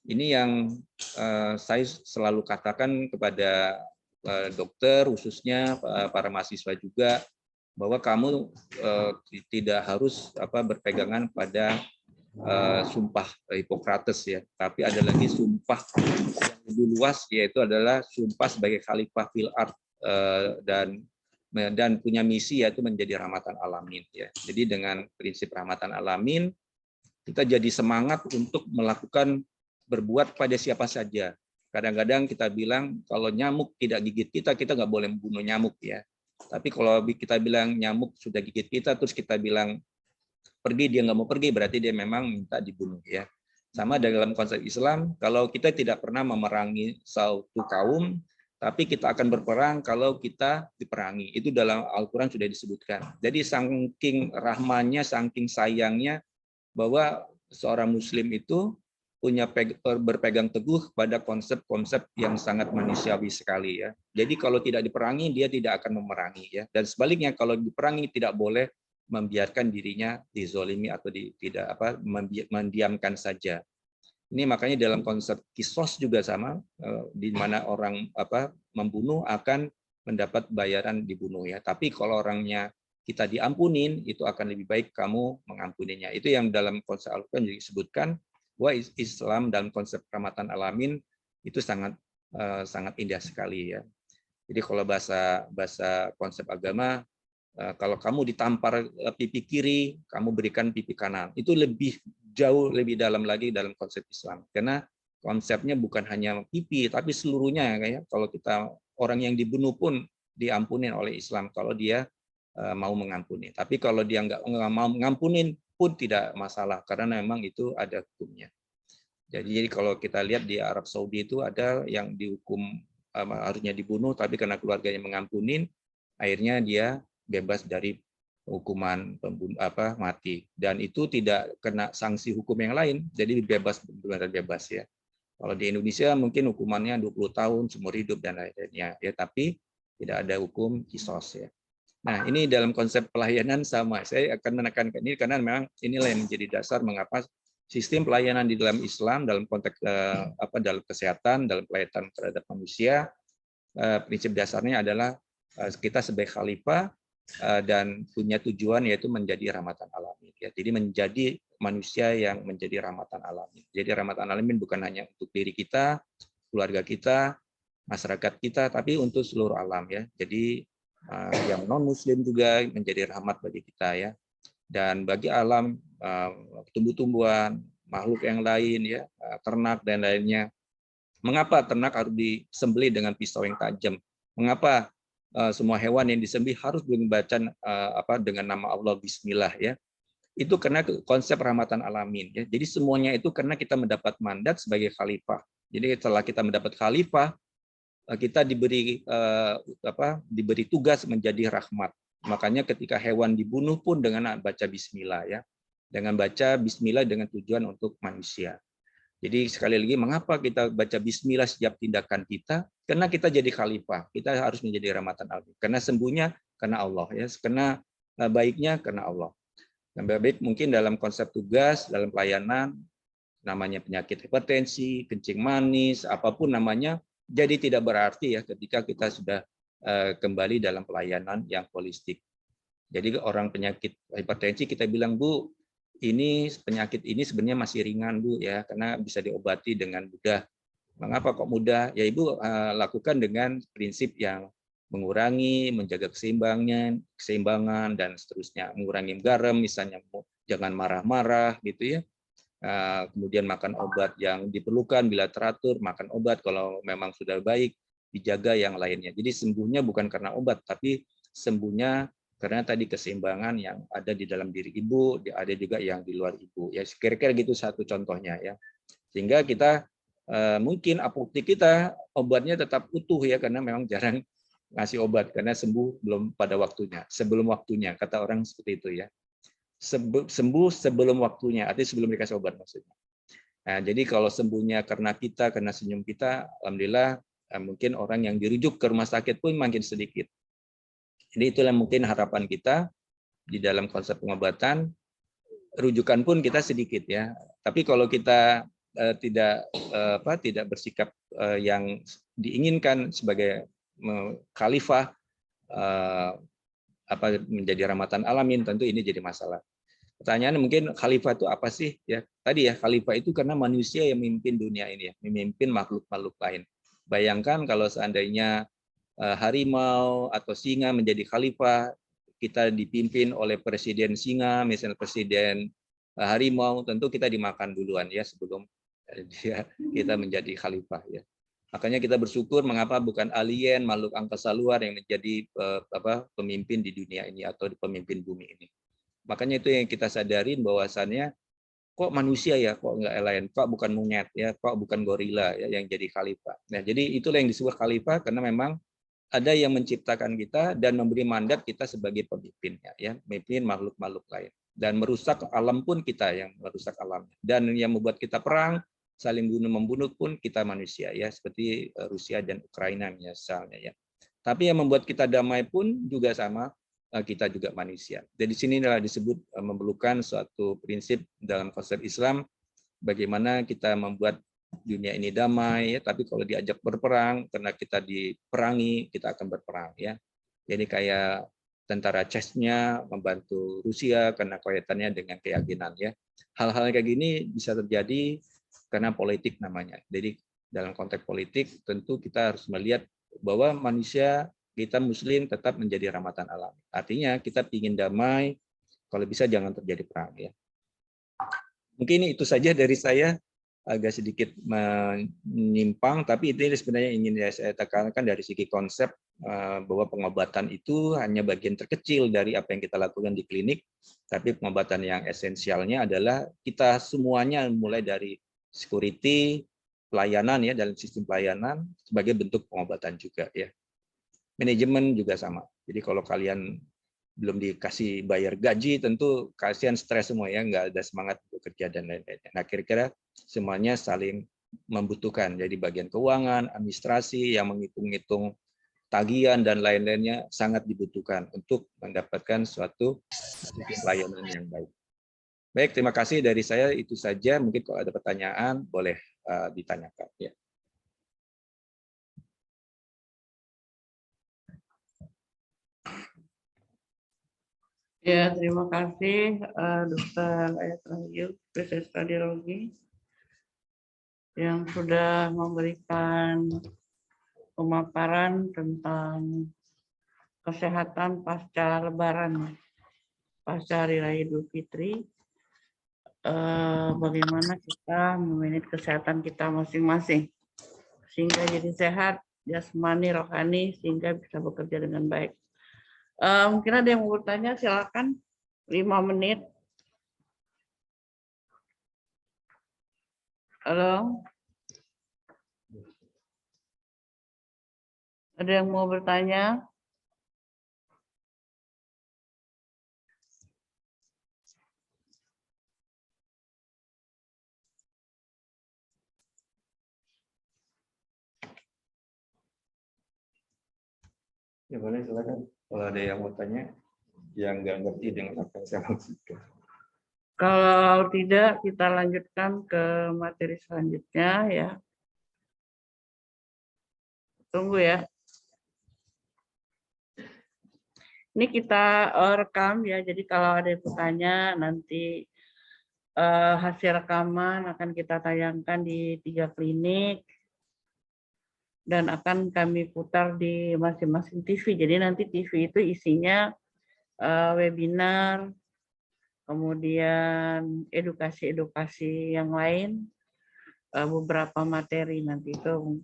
Ini yang saya selalu katakan kepada dokter, khususnya para mahasiswa juga, bahwa kamu tidak harus berpegangan pada sumpah Hippocrates ya, tapi ada lagi sumpah yang lebih luas, yaitu adalah sumpah sebagai khalifah fil ard dan punya misi yaitu menjadi rahmatan alamin ya. Jadi dengan prinsip rahmatan alamin kita jadi semangat untuk melakukan berbuat pada siapa saja. Kadang-kadang kita bilang kalau nyamuk tidak gigit kita nggak boleh membunuh nyamuk ya. Tapi kalau kita bilang nyamuk sudah gigit kita, terus kita bilang pergi, dia nggak mau pergi, berarti dia memang minta dibunuh ya. Sama dalam konsep Islam, kalau kita tidak pernah memerangi suatu kaum, tapi kita akan berperang kalau kita diperangi. Itu dalam Al-Quran sudah disebutkan. Jadi saking rahmannya, saking sayangnya, bahwa seorang Muslim itu berpegang teguh pada konsep-konsep yang sangat manusiawi sekali ya. Jadi kalau tidak diperangi, dia tidak akan memerangi ya. Dan sebaliknya kalau diperangi tidak boleh membiarkan dirinya dizolimi atau mendiamkan saja. Ini makanya dalam konsep kisos juga sama, di mana orang membunuh akan mendapat bayaran dibunuh ya. Tapi kalau orangnya kita diampunin, itu akan lebih baik kamu mengampuninya. Itu yang dalam konsep Al-Quran disebutkan, bahwa Islam dalam konsep rahmatan alamin itu sangat indah sekali ya. Jadi kalau bahasa konsep agama, kalau kamu ditampar pipi kiri, kamu berikan pipi kanan. Itu jauh lebih dalam lagi dalam konsep Islam. Karena konsepnya bukan hanya pipi, tapi seluruhnya. Kayak kalau kita orang yang dibunuh pun diampunin oleh Islam kalau dia mau mengampuni. Tapi kalau dia nggak mau mengampunin pun tidak masalah, karena memang itu ada hukumnya. Jadi kalau kita lihat di Arab Saudi itu ada yang dihukum harusnya dibunuh, tapi karena keluarganya mengampunin, akhirnya dia bebas dari hukuman mati. Dan itu tidak kena sanksi hukum yang lain, jadi bebas, benar bebas ya. Kalau di Indonesia mungkin hukumannya 20 tahun, seumur hidup dan lain-lainnya ya, tapi tidak ada hukum kisos ya. Nah, ini dalam konsep pelayanan sama. Saya akan menekankan ini karena memang inilah yang menjadi dasar mengapa sistem pelayanan di dalam Islam dalam konteks dalam kesehatan, dalam pelayanan terhadap manusia, prinsip dasarnya adalah kita sebagai khalifah dan punya tujuan yaitu menjadi rahmatan alamin. Ya. Jadi menjadi manusia yang menjadi rahmatan alamin. Jadi rahmatan alamin bukan hanya untuk diri kita, keluarga kita, masyarakat kita, tapi untuk seluruh alam ya. Jadi yang non Muslim juga menjadi rahmat bagi kita ya. Dan bagi alam tumbuh-tumbuhan, makhluk yang lain ya, ternak dan lainnya. Mengapa ternak harus disembelih dengan pisau yang tajam? Mengapa semua hewan yang disembelih harus membaca dengan nama Allah Bismillah ya? Itu karena konsep rahmatan alamin ya. Jadi semuanya itu karena kita mendapat mandat sebagai khalifah. Jadi setelah kita mendapat khalifah, kita diberi diberi tugas menjadi rahmat. Makanya ketika hewan dibunuh pun dengan baca Bismillah ya, dengan baca Bismillah dengan tujuan untuk manusia. Jadi sekali lagi mengapa kita baca Bismillah setiap tindakan kita? Karena kita jadi khalifah, kita harus menjadi rahmatan alamin. Karena sembuhnya karena Allah ya, karena baiknya karena Allah. Dan baik mungkin dalam konsep tugas, dalam pelayanan, namanya penyakit hipertensi, kencing manis, apapun namanya, jadi tidak berarti ya ketika kita sudah kembali dalam pelayanan yang holistik. Jadi orang penyakit hipertensi kita bilang, Bu, ini penyakit ini sebenarnya masih ringan, Bu ya, karena bisa diobati dengan mudah. Mengapa kok mudah? Ya Ibu lakukan dengan prinsip yang mengurangi, menjaga keseimbangan dan seterusnya, mengurangi garam misalnya, jangan marah-marah gitu ya. Kemudian makan obat yang diperlukan bila teratur, makan obat kalau memang sudah baik, dijaga yang lainnya. Jadi sembuhnya bukan karena obat, tapi sembuhnya karena tadi keseimbangan yang ada di dalam diri ibu, ada juga yang di luar ibu. Ya kira-kira gitu satu contohnya ya. Sehingga kita mungkin apotek kita obatnya tetap utuh ya, karena memang jarang ngasih obat karena sembuh belum pada waktunya, sebelum waktunya, kata orang seperti itu ya. Sembuh sebelum waktunya, artinya sebelum dikasih obat maksudnya. Nah, jadi kalau sembuhnya karena kita, karena senyum kita, alhamdulillah mungkin orang yang dirujuk ke rumah sakit pun makin sedikit. Jadi itulah mungkin harapan kita di dalam konsep pengobatan, rujukan pun kita sedikit ya. Tapi kalau kita tidak bersikap yang diinginkan sebagai khalifah menjadi rahmatan alamin, tentu ini jadi masalah. Pertanyaan mungkin khalifah itu apa sih? Ya, tadi ya khalifah itu karena manusia yang memimpin dunia ini ya, memimpin makhluk-makhluk lain. Bayangkan kalau seandainya harimau atau singa menjadi khalifah, kita dipimpin oleh presiden singa, misalnya presiden harimau, tentu kita dimakan duluan ya sebelum kita menjadi khalifah ya. Makanya kita bersyukur mengapa bukan alien, makhluk angkasa luar yang menjadi pemimpin di dunia ini atau pemimpin bumi ini. Makanya itu yang kita sadarin bahwasannya kok manusia ya, kok enggak lain, kok bukan monyet ya, kok bukan gorila ya yang jadi khalifah. Nah, jadi itulah yang disebut khalifah karena memang ada yang menciptakan kita dan memberi mandat kita sebagai pemimpinnya ya, memimpin makhluk-makhluk lain. Dan merusak alam pun kita yang merusak alam. Dan yang membuat kita perang, saling bunuh-membunuh pun kita manusia ya, seperti Rusia dan Ukraina misalnya ya. Tapi yang membuat kita damai pun juga sama, kita juga manusia. Jadi sini adalah disebut memerlukan suatu prinsip dalam konsep Islam bagaimana kita membuat dunia ini damai ya, tapi kalau diajak berperang karena kita diperangi, kita akan berperang ya. Jadi kayak tentara Chechnya membantu Rusia karena kaitannya dengan keyakinan ya. Hal-hal kayak gini bisa terjadi karena politik namanya. Jadi dalam konteks politik tentu kita harus melihat bahwa manusia kita Muslim tetap menjadi rahmatan alam. Artinya kita ingin damai, kalau bisa jangan terjadi perang ya. Mungkin itu saja dari saya, agak sedikit menyimpang, tapi itu sebenarnya ingin saya tekankan dari segi konsep bahwa pengobatan itu hanya bagian terkecil dari apa yang kita lakukan di klinik, tapi pengobatan yang esensialnya adalah kita semuanya mulai dari security, pelayanan ya, dalam sistem pelayanan sebagai bentuk pengobatan juga ya. Manajemen juga sama. Jadi kalau kalian belum dikasih bayar gaji, tentu kasihan stres semua ya, nggak ada semangat bekerja dan lain-lainnya. Nah, kira-kira semuanya saling membutuhkan. Jadi bagian keuangan, administrasi yang menghitung-hitung tagihan dan lain-lainnya sangat dibutuhkan untuk mendapatkan suatu pelayanan yang baik. Baik, terima kasih dari saya, itu saja. Mungkin kalau ada pertanyaan boleh ditanyakan ya. Ya, terima kasih Dr. Ayat Rahayu, spesialis radiologi, yang sudah memberikan pemaparan tentang kesehatan pasca Lebaran, pasca Hari Raya Idul Fitri, bagaimana kita memanage kesehatan kita masing-masing, sehingga jadi sehat, jasmani, rohani, sehingga bisa bekerja dengan baik. Mungkin ada yang mau bertanya, silakan 5 menit. Halo? Ada yang mau bertanya? Ya boleh, silakan. Kalau ada yang mau tanya, yang nggak ngerti dengan apa yang saya maksudkan. Kalau tidak, kita lanjutkan ke materi selanjutnya ya. Tunggu ya. Ini kita rekam ya, jadi kalau ada yang bertanya nanti hasil rekaman akan kita tayangkan di 3 klinik dan akan kami putar di masing-masing TV. Jadi nanti TV itu isinya webinar, kemudian edukasi-edukasi yang lain, beberapa materi nanti itu.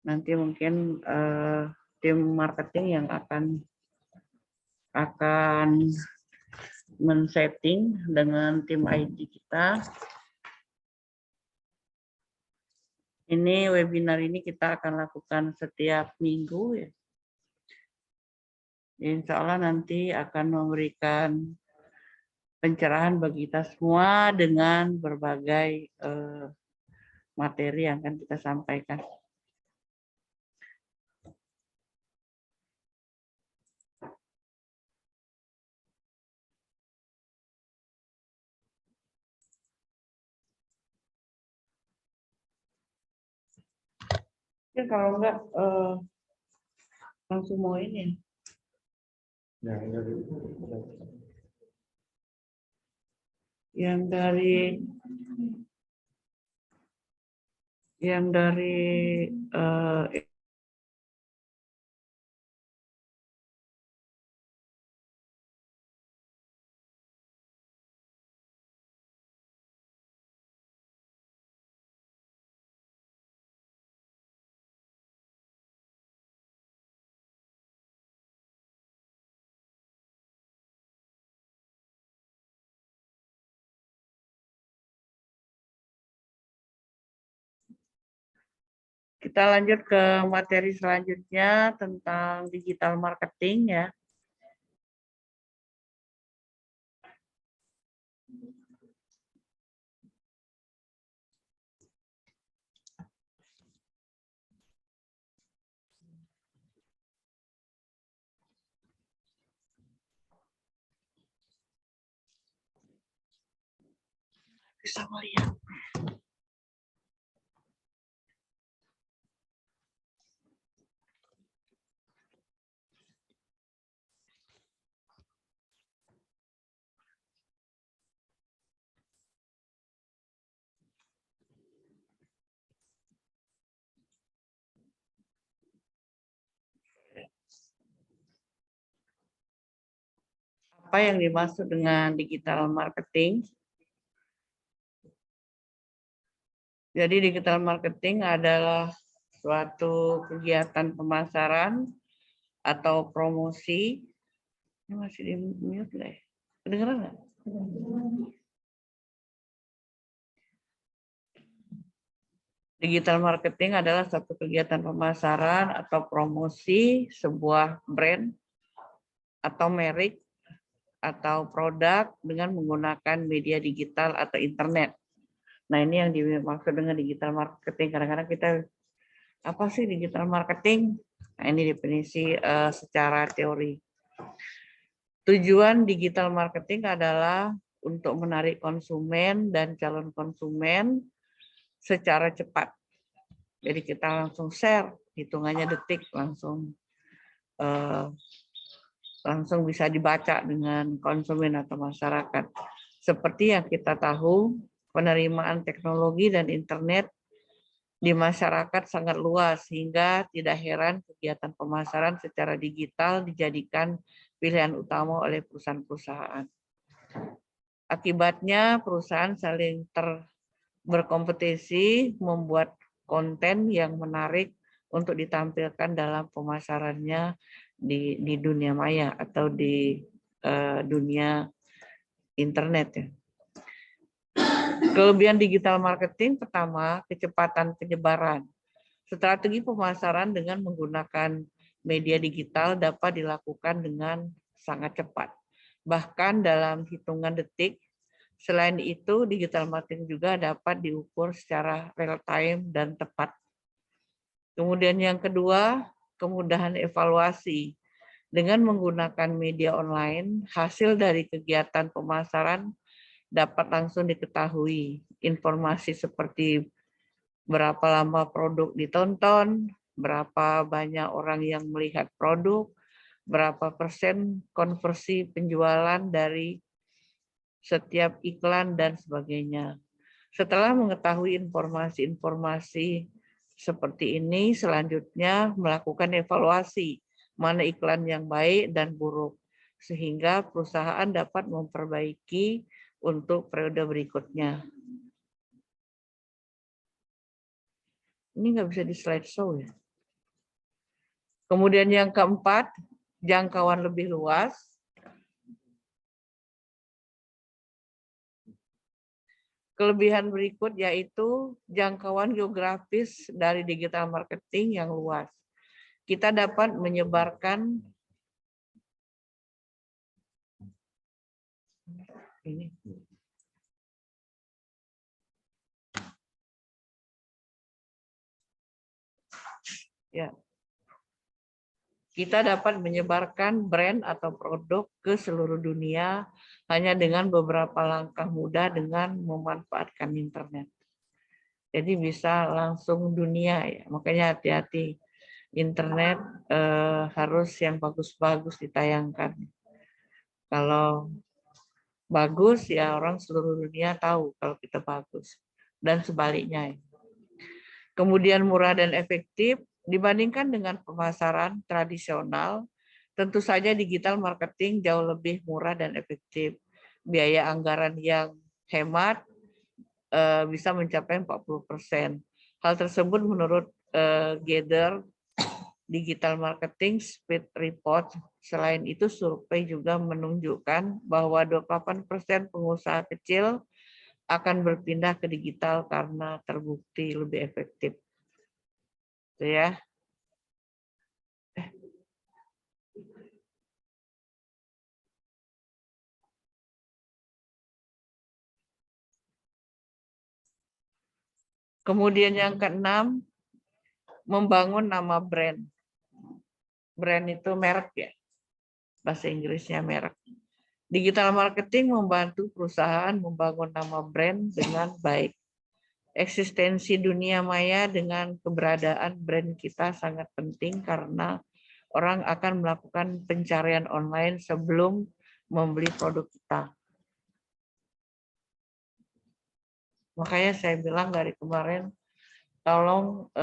Nanti mungkin tim marketing yang akan men-setting dengan tim IT kita. Ini webinar ini kita akan lakukan setiap minggu ya. Insya Allah nanti akan memberikan pencerahan bagi kita semua dengan berbagai materi yang akan kita sampaikan. Ya kalau enggak langsung mau ini. Yang dari kita lanjut ke materi selanjutnya tentang digital marketing ya. Bisa melihat. Apa yang dimaksud dengan digital marketing? Jadi digital marketing adalah suatu kegiatan pemasaran atau promosi. Ini masih di mute nggak ya? Kedengeran nggak? Digital marketing adalah satu kegiatan pemasaran atau promosi sebuah brand atau merek atau produk dengan menggunakan media digital atau internet. Nah, ini yang dimaksud dengan digital marketing. Kadang-kadang kita, apa sih digital marketing? Nah, ini definisi secara teori. Tujuan digital marketing adalah untuk menarik konsumen dan calon konsumen secara cepat. Jadi kita langsung share, hitungannya detik, langsung bisa dibaca dengan konsumen atau masyarakat. Seperti yang kita tahu, penerimaan teknologi dan internet di masyarakat sangat luas, sehingga tidak heran kegiatan pemasaran secara digital dijadikan pilihan utama oleh perusahaan-perusahaan. Akibatnya perusahaan saling berkompetisi membuat konten yang menarik untuk ditampilkan dalam pemasarannya di dunia maya atau di dunia internet ya. Kelebihan digital marketing pertama, kecepatan penyebaran. Strategi pemasaran dengan menggunakan media digital dapat dilakukan dengan sangat cepat. Bahkan dalam hitungan detik. Selain itu, digital marketing juga dapat diukur secara real time dan tepat. Kemudian yang kedua, kemudahan evaluasi. Dengan menggunakan media online, hasil dari kegiatan pemasaran dapat langsung diketahui. Informasi seperti berapa lama produk ditonton, berapa banyak orang yang melihat produk, berapa persen konversi penjualan dari setiap iklan, dan sebagainya. Setelah mengetahui informasi-informasi seperti ini, selanjutnya melakukan evaluasi mana iklan yang baik dan buruk, sehingga perusahaan dapat memperbaiki untuk periode berikutnya. Ini nggak bisa di slideshow ya. Kemudian yang keempat, jangkauan lebih luas. Kelebihan berikut yaitu jangkauan geografis dari digital marketing yang luas. Kita dapat menyebarkan ini. Ya. Kita dapat menyebarkan brand atau produk ke seluruh dunia hanya dengan beberapa langkah mudah dengan memanfaatkan internet. Jadi bisa langsung dunia ya. Makanya hati-hati. Internet harus yang bagus-bagus ditayangkan. Kalau bagus ya orang seluruh dunia tahu kalau kita bagus. Dan sebaliknya. Kemudian murah dan efektif. Dibandingkan dengan pemasaran tradisional, tentu saja digital marketing jauh lebih murah dan efektif. Biaya anggaran yang hemat bisa mencapai 40%. Hal tersebut menurut Gather Digital Marketing Speed Report. Selain itu, survei juga menunjukkan bahwa 28% pengusaha kecil akan berpindah ke digital karena terbukti lebih efektif. Itu ya. Kemudian yang keenam, membangun nama brand. Brand itu merek ya. Bahasa Inggrisnya merek. Digital marketing membantu perusahaan membangun nama brand dengan baik. Eksistensi dunia maya dengan keberadaan brand kita sangat penting karena orang akan melakukan pencarian online sebelum membeli produk kita. Makanya saya bilang dari kemarin, tolong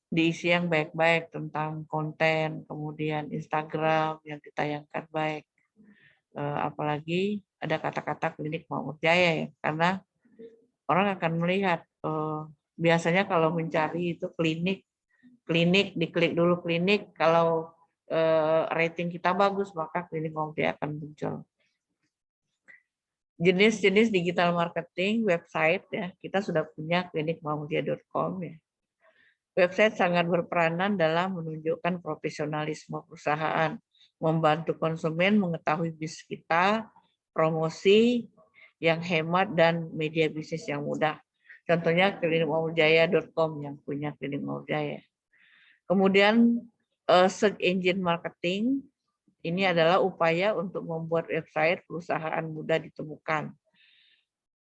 diisi yang baik-baik tentang konten, kemudian Instagram yang ditayangkan baik. Apalagi ada kata-kata klinik Maumur Jaya ya, karena orang akan melihat biasanya kalau mencari itu klinik diklik dulu klinik, kalau rating kita bagus maka klinik Maumur Jaya akan muncul. Jenis-jenis digital marketing website ya, kita sudah punya klinikmuhammadiyah.com ya. Website sangat berperanan dalam menunjukkan profesionalisme perusahaan, membantu konsumen mengetahui bisnis kita, promosi yang hemat dan media bisnis yang mudah. Contohnya klinikmuhammadiyah.com yang punya Klinik Muhammadiyah. Kemudian search engine marketing ini adalah upaya untuk membuat website perusahaan mudah ditemukan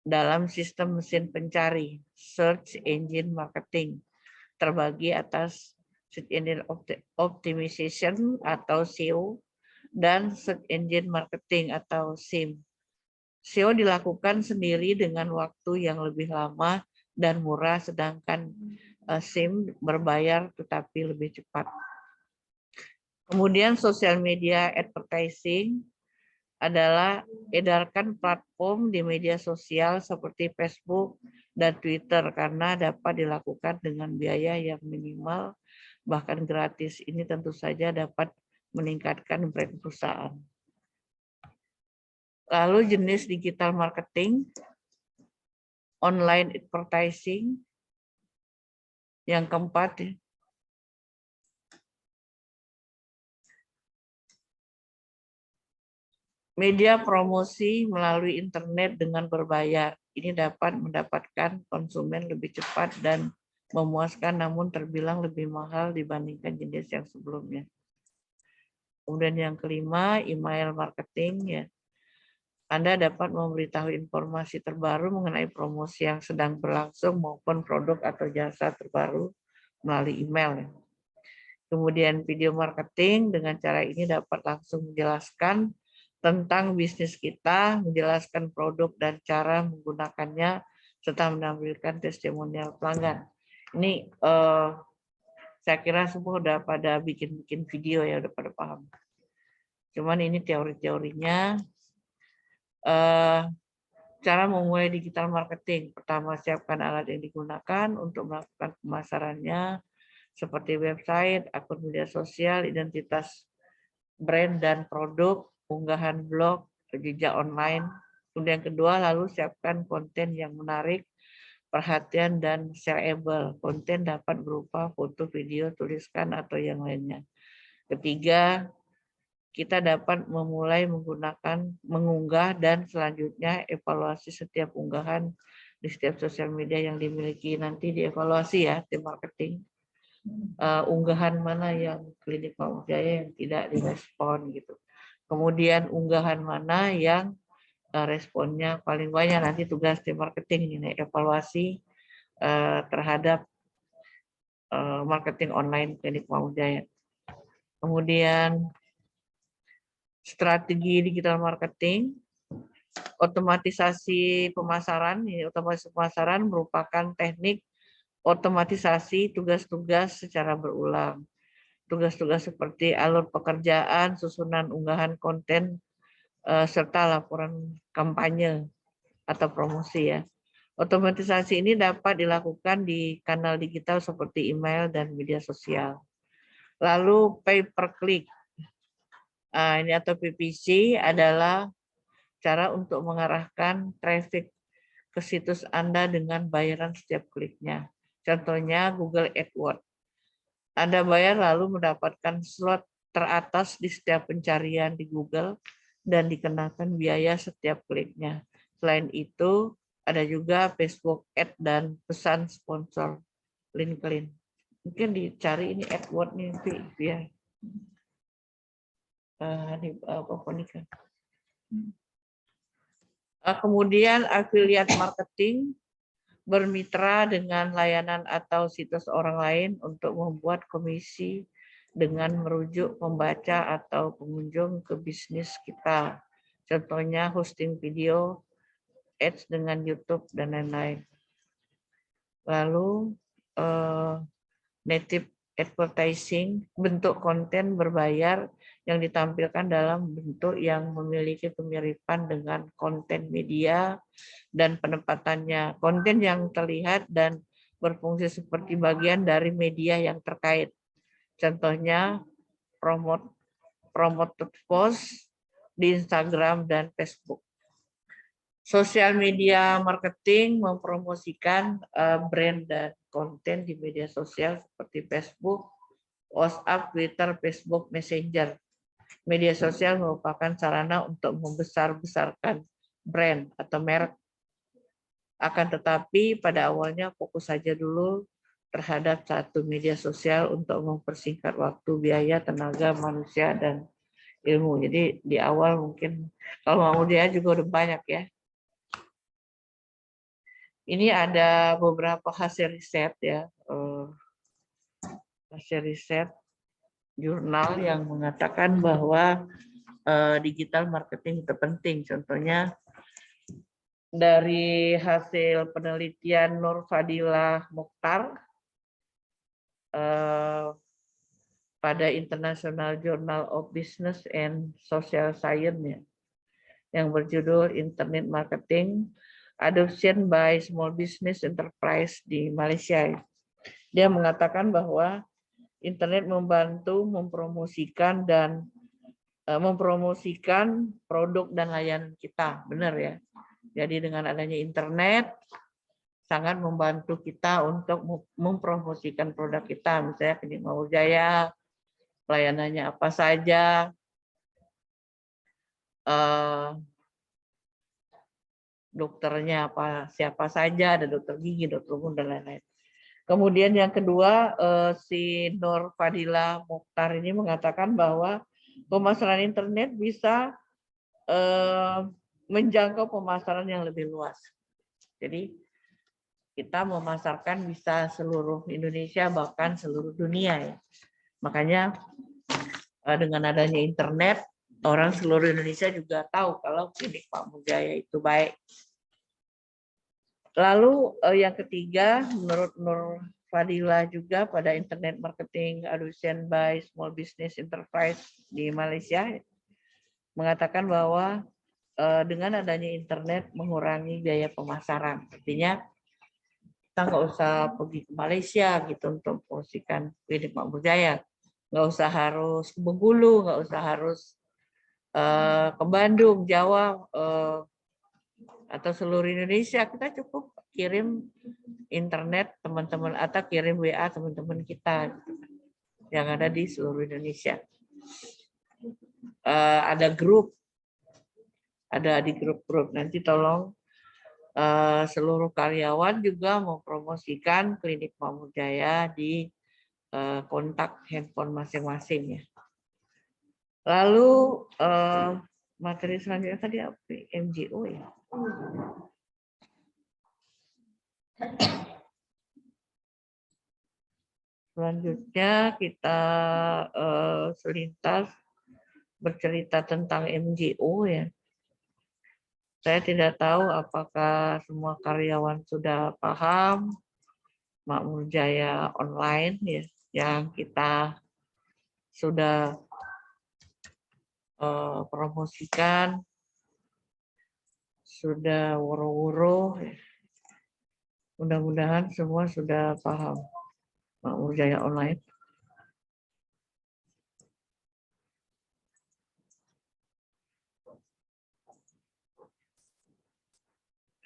dalam sistem mesin pencari, search engine marketing, terbagi atas search engine optimization atau SEO dan search engine marketing atau SEM. SEO dilakukan sendiri dengan waktu yang lebih lama dan murah, sedangkan SEM berbayar tetapi lebih cepat. Kemudian social media advertising adalah edarkan platform di media sosial seperti Facebook dan Twitter karena dapat dilakukan dengan biaya yang minimal bahkan gratis. Ini tentu saja dapat meningkatkan brand perusahaan. Lalu jenis digital marketing, online advertising, yang keempat media promosi melalui internet dengan berbayar. Ini dapat mendapatkan konsumen lebih cepat dan memuaskan, namun terbilang lebih mahal dibandingkan jenis yang sebelumnya. Kemudian yang kelima, email marketing ya. Anda dapat memberitahu informasi terbaru mengenai promosi yang sedang berlangsung maupun produk atau jasa terbaru melalui email. Kemudian video marketing, dengan cara ini dapat langsung menjelaskan tentang bisnis kita, menjelaskan produk dan cara menggunakannya, serta menampilkan testimonial pelanggan. Ini saya kira semua udah pada bikin video ya, udah pada paham. Cuman ini teori-teorinya. Cara memulai digital marketing. Pertama, siapkan alat yang digunakan untuk melakukan pemasarannya, seperti website, akun media sosial, identitas brand dan produk, unggahan blog, jejak online. Kemudian yang kedua, lalu siapkan konten yang menarik perhatian dan shareable. Konten dapat berupa foto, video, tuliskan, atau yang lainnya. Ketiga, kita dapat memulai mengunggah dan selanjutnya evaluasi setiap unggahan di setiap sosial media yang dimiliki. Nanti dievaluasi ya tim marketing. Unggahan mana yang Klinik Muhammadiyah yang tidak direspon gitu. Kemudian unggahan mana yang responnya paling banyak, nanti tugas tim marketing ini evaluasi terhadap marketing online Klinik Muhammadiyah. Kemudian strategi digital marketing, otomatisasi pemasaran. Otomatisasi pemasaran merupakan teknik otomatisasi tugas-tugas secara berulang. Tugas-tugas seperti alur pekerjaan, susunan unggahan konten, serta laporan kampanye atau promosi ya. Otomatisasi ini dapat dilakukan di kanal digital seperti email dan media sosial. Lalu pay per click. Ini atau PPC adalah cara untuk mengarahkan traffic ke situs Anda dengan bayaran setiap kliknya. Contohnya Google AdWords. Anda bayar lalu mendapatkan slot teratas di setiap pencarian di Google dan dikenakan biaya setiap kliknya. Selain itu, ada juga Facebook Ad dan pesan sponsor LinkedIn. Mungkin dicari ini AdWords nih, ya. Kemudian affiliate marketing, bermitra dengan layanan atau situs orang lain untuk membuat komisi dengan merujuk pembaca atau pengunjung ke bisnis kita. Contohnya hosting video, ads dengan YouTube, dan lain-lain. Lalu native advertising, bentuk konten berbayar yang ditampilkan dalam bentuk yang memiliki kemiripan dengan konten media dan penempatannya. Konten yang terlihat dan berfungsi seperti bagian dari media yang terkait. Contohnya promoted post di Instagram dan Facebook. Sosial media marketing mempromosikan brand dan konten di media sosial seperti Facebook, WhatsApp, Twitter, Facebook, Messenger. Media sosial merupakan sarana untuk membesar-besarkan brand atau merek. Akan tetapi pada awalnya fokus saja dulu terhadap satu media sosial untuk mempersingkat waktu, biaya, tenaga, manusia, dan ilmu. Jadi di awal mungkin kalau mau dia juga udah banyak ya. Ini ada beberapa hasil riset ya, hasil riset jurnal yang mengatakan bahwa digital marketing itu penting. Contohnya dari hasil penelitian Nur Fadilah Mokhtar pada International Journal of Business and Social Science ya, yang berjudul Internet Marketing Adoption by Small Business Enterprise di Malaysia. Dia mengatakan bahwa internet membantu mempromosikan produk dan layanan kita, benar ya. Jadi dengan adanya internet sangat membantu kita untuk mempromosikan produk kita, misalnya Klinik Maujaya, pelayanannya apa saja, dokternya siapa saja, ada dokter gigi, dokter umum, dan lain-lain. Kemudian yang kedua, si Nur Fadilah Mokhtar ini mengatakan bahwa pemasaran internet bisa menjangkau pemasaran yang lebih luas. Jadi kita memasarkan bisa seluruh Indonesia, bahkan seluruh dunia ya. Makanya dengan adanya internet, orang seluruh Indonesia juga tahu kalau Klinik Pak Mujaya itu baik. Lalu yang ketiga, menurut Nur Fadilah juga pada Internet Marketing Adoption by Small Business Enterprise di Malaysia mengatakan bahwa dengan adanya internet mengurangi biaya pemasaran. Artinya kita nggak usah pergi ke Malaysia gitu untuk mempromosikan Klinik Pak Mujaya, nggak usah harus ke Bengkulu, nggak usah harus ke Bandung, Jawa, atau seluruh Indonesia. Kita cukup kirim internet teman-teman atau kirim WA teman-teman kita yang ada di seluruh Indonesia. Ada grup, ada di grup-grup. Nanti tolong seluruh karyawan juga mempromosikan Klinik Pak Mujaya di kontak handphone masing-masing ya. Lalu materi selanjutnya tadi apa? MGO ya. Selanjutnya kita selintas bercerita tentang MGO ya. Saya tidak tahu apakah semua karyawan sudah paham Makmur Jaya online ya, yang kita sudah promosikan, sudah woro-woro. Mudah-mudahan semua sudah paham Makmur Jaya online.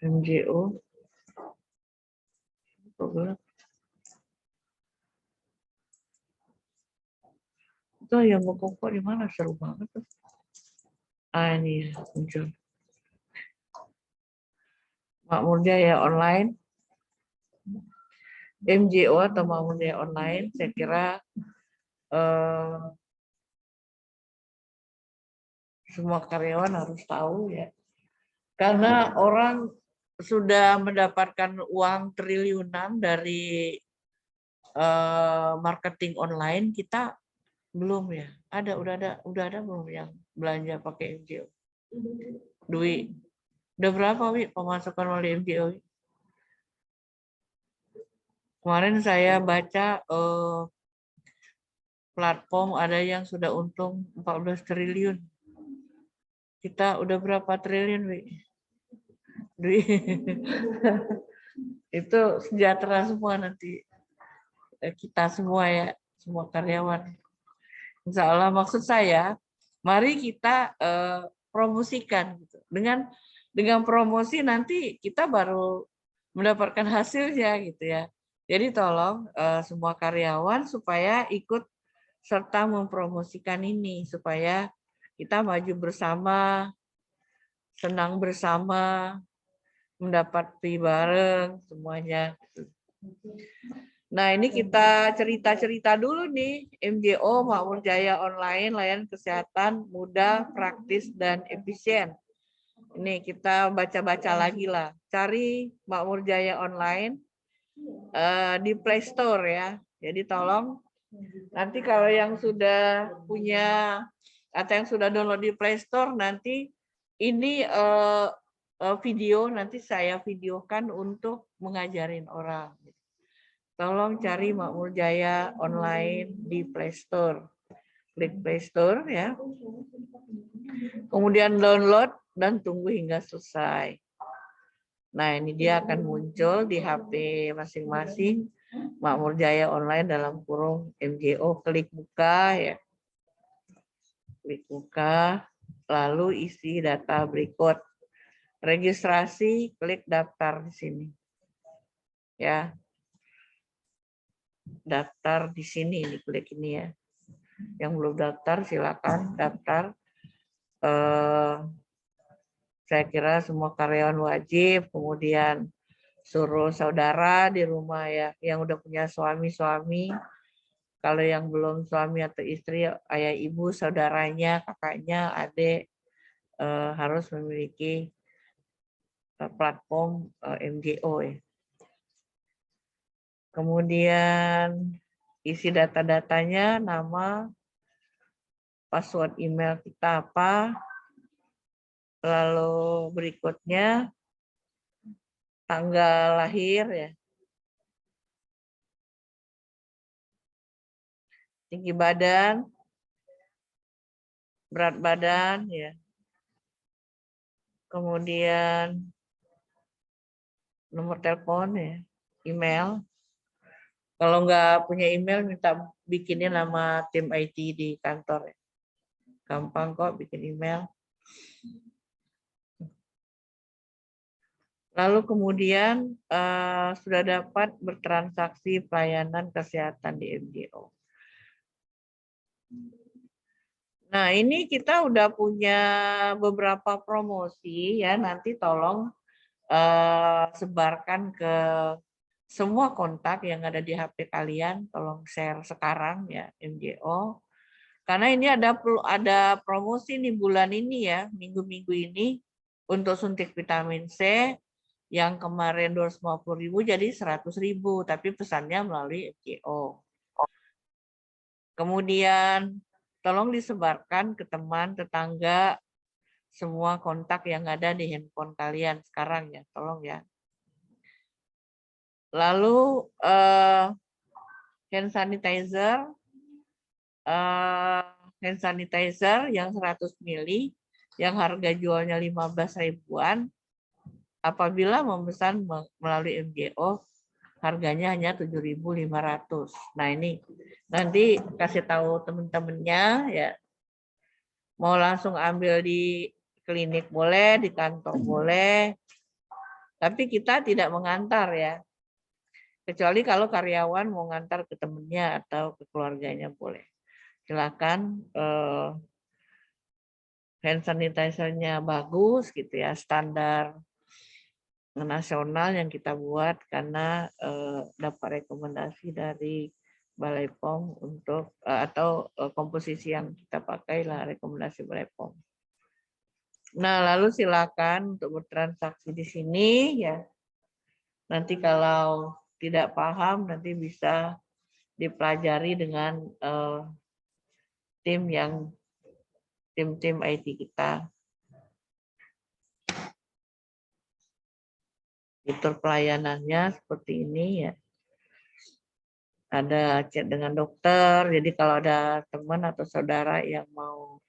MGO. Itu yang kok di mana, seru banget tuh. Ini muncul. Makmur Jaya online. MGO atau Makmur Jaya online, saya kira semua karyawan harus tahu ya. Karena orang sudah mendapatkan uang triliunan dari marketing online, kita belum ya. Udah ada belum yang belanja pakai MGO? Duit. Udah berapa Wi pemasukan oleh MGO? Kemarin saya baca platform ada yang sudah untung 14 triliun. Kita udah berapa triliun, Wi? Itu sejahtera semua nanti. Kita semua ya, semua karyawan. Insya Allah, maksud saya, mari kita promosikan gitu. Dengan dengan promosi nanti kita baru mendapatkan hasilnya gitu ya. Jadi tolong semua karyawan supaya ikut serta mempromosikan ini supaya kita maju bersama, senang bersama, mendapat fee bareng semuanya. Nah, ini kita cerita-cerita dulu nih, MJO Makmur Jaya Online, layanan kesehatan mudah, praktis, dan efisien. Ini kita baca-baca lagi lah. Cari Makmur Jaya Online di Play Store ya. Jadi tolong nanti kalau yang sudah punya atau yang sudah download di Play Store, nanti ini video nanti saya videokan untuk mengajarin orang. Tolong cari Makmur Jaya Online di Play Store. Klik Play Store ya. Kemudian download dan tunggu hingga selesai. Nah, ini dia akan muncul di HP masing-masing Makmur Jaya Online dalam kurung MJO. Klik buka ya. Klik buka, lalu isi data berikut. Registrasi, klik daftar di sini. Ya. Daftar di sini, ini klik ini ya. Yang belum daftar silakan daftar. Saya kira semua karyawan wajib, kemudian suruh saudara di rumah ya, yang udah punya suami, kalau yang belum suami atau istri, ayah ibu, saudaranya, kakaknya, adik harus memiliki platform MJO ya. Kemudian isi data-datanya, nama, password email kita apa, lalu berikutnya tanggal lahir ya, tinggi badan, berat badan ya, kemudian nomor telepon ya, email. Kalau nggak punya email, minta bikinin nama tim IT di kantor ya. Gampang kok bikin email. Lalu kemudian sudah dapat bertransaksi pelayanan kesehatan di MJO. Nah, ini kita udah punya beberapa promosi ya, nanti tolong sebarkan ke semua kontak yang ada di HP kalian, tolong share sekarang ya MJO. Karena ini ada promosi nih bulan ini ya, minggu-minggu ini untuk suntik vitamin C yang kemarin 250.000 jadi 100.000, tapi pesannya melalui MJO. Kemudian tolong disebarkan ke teman, tetangga, semua kontak yang ada di handphone kalian sekarang ya, tolong ya. Lalu hand sanitizer yang 100 ml yang harga jualnya 15 ribuan, apabila memesan melalui MJO harganya hanya 7.500. Nah, ini nanti kasih tahu teman-temannya ya. Mau langsung ambil di klinik boleh, di kantor boleh. Tapi kita tidak mengantar ya. Kecuali kalau karyawan mau ngantar ke temennya atau ke keluarganya boleh. Silakan hand sanitizer-nya bagus gitu ya, standar nasional yang kita buat karena dapat rekomendasi dari Balai POM untuk atau komposisi yang kita pakai lah rekomendasi Balai POM. Nah, lalu silakan untuk bertransaksi di sini ya. Nanti kalau tidak paham nanti bisa dipelajari dengan tim IT kita. Fitur pelayanannya seperti ini ya. Ada chat dengan dokter, jadi kalau ada teman atau saudara yang mau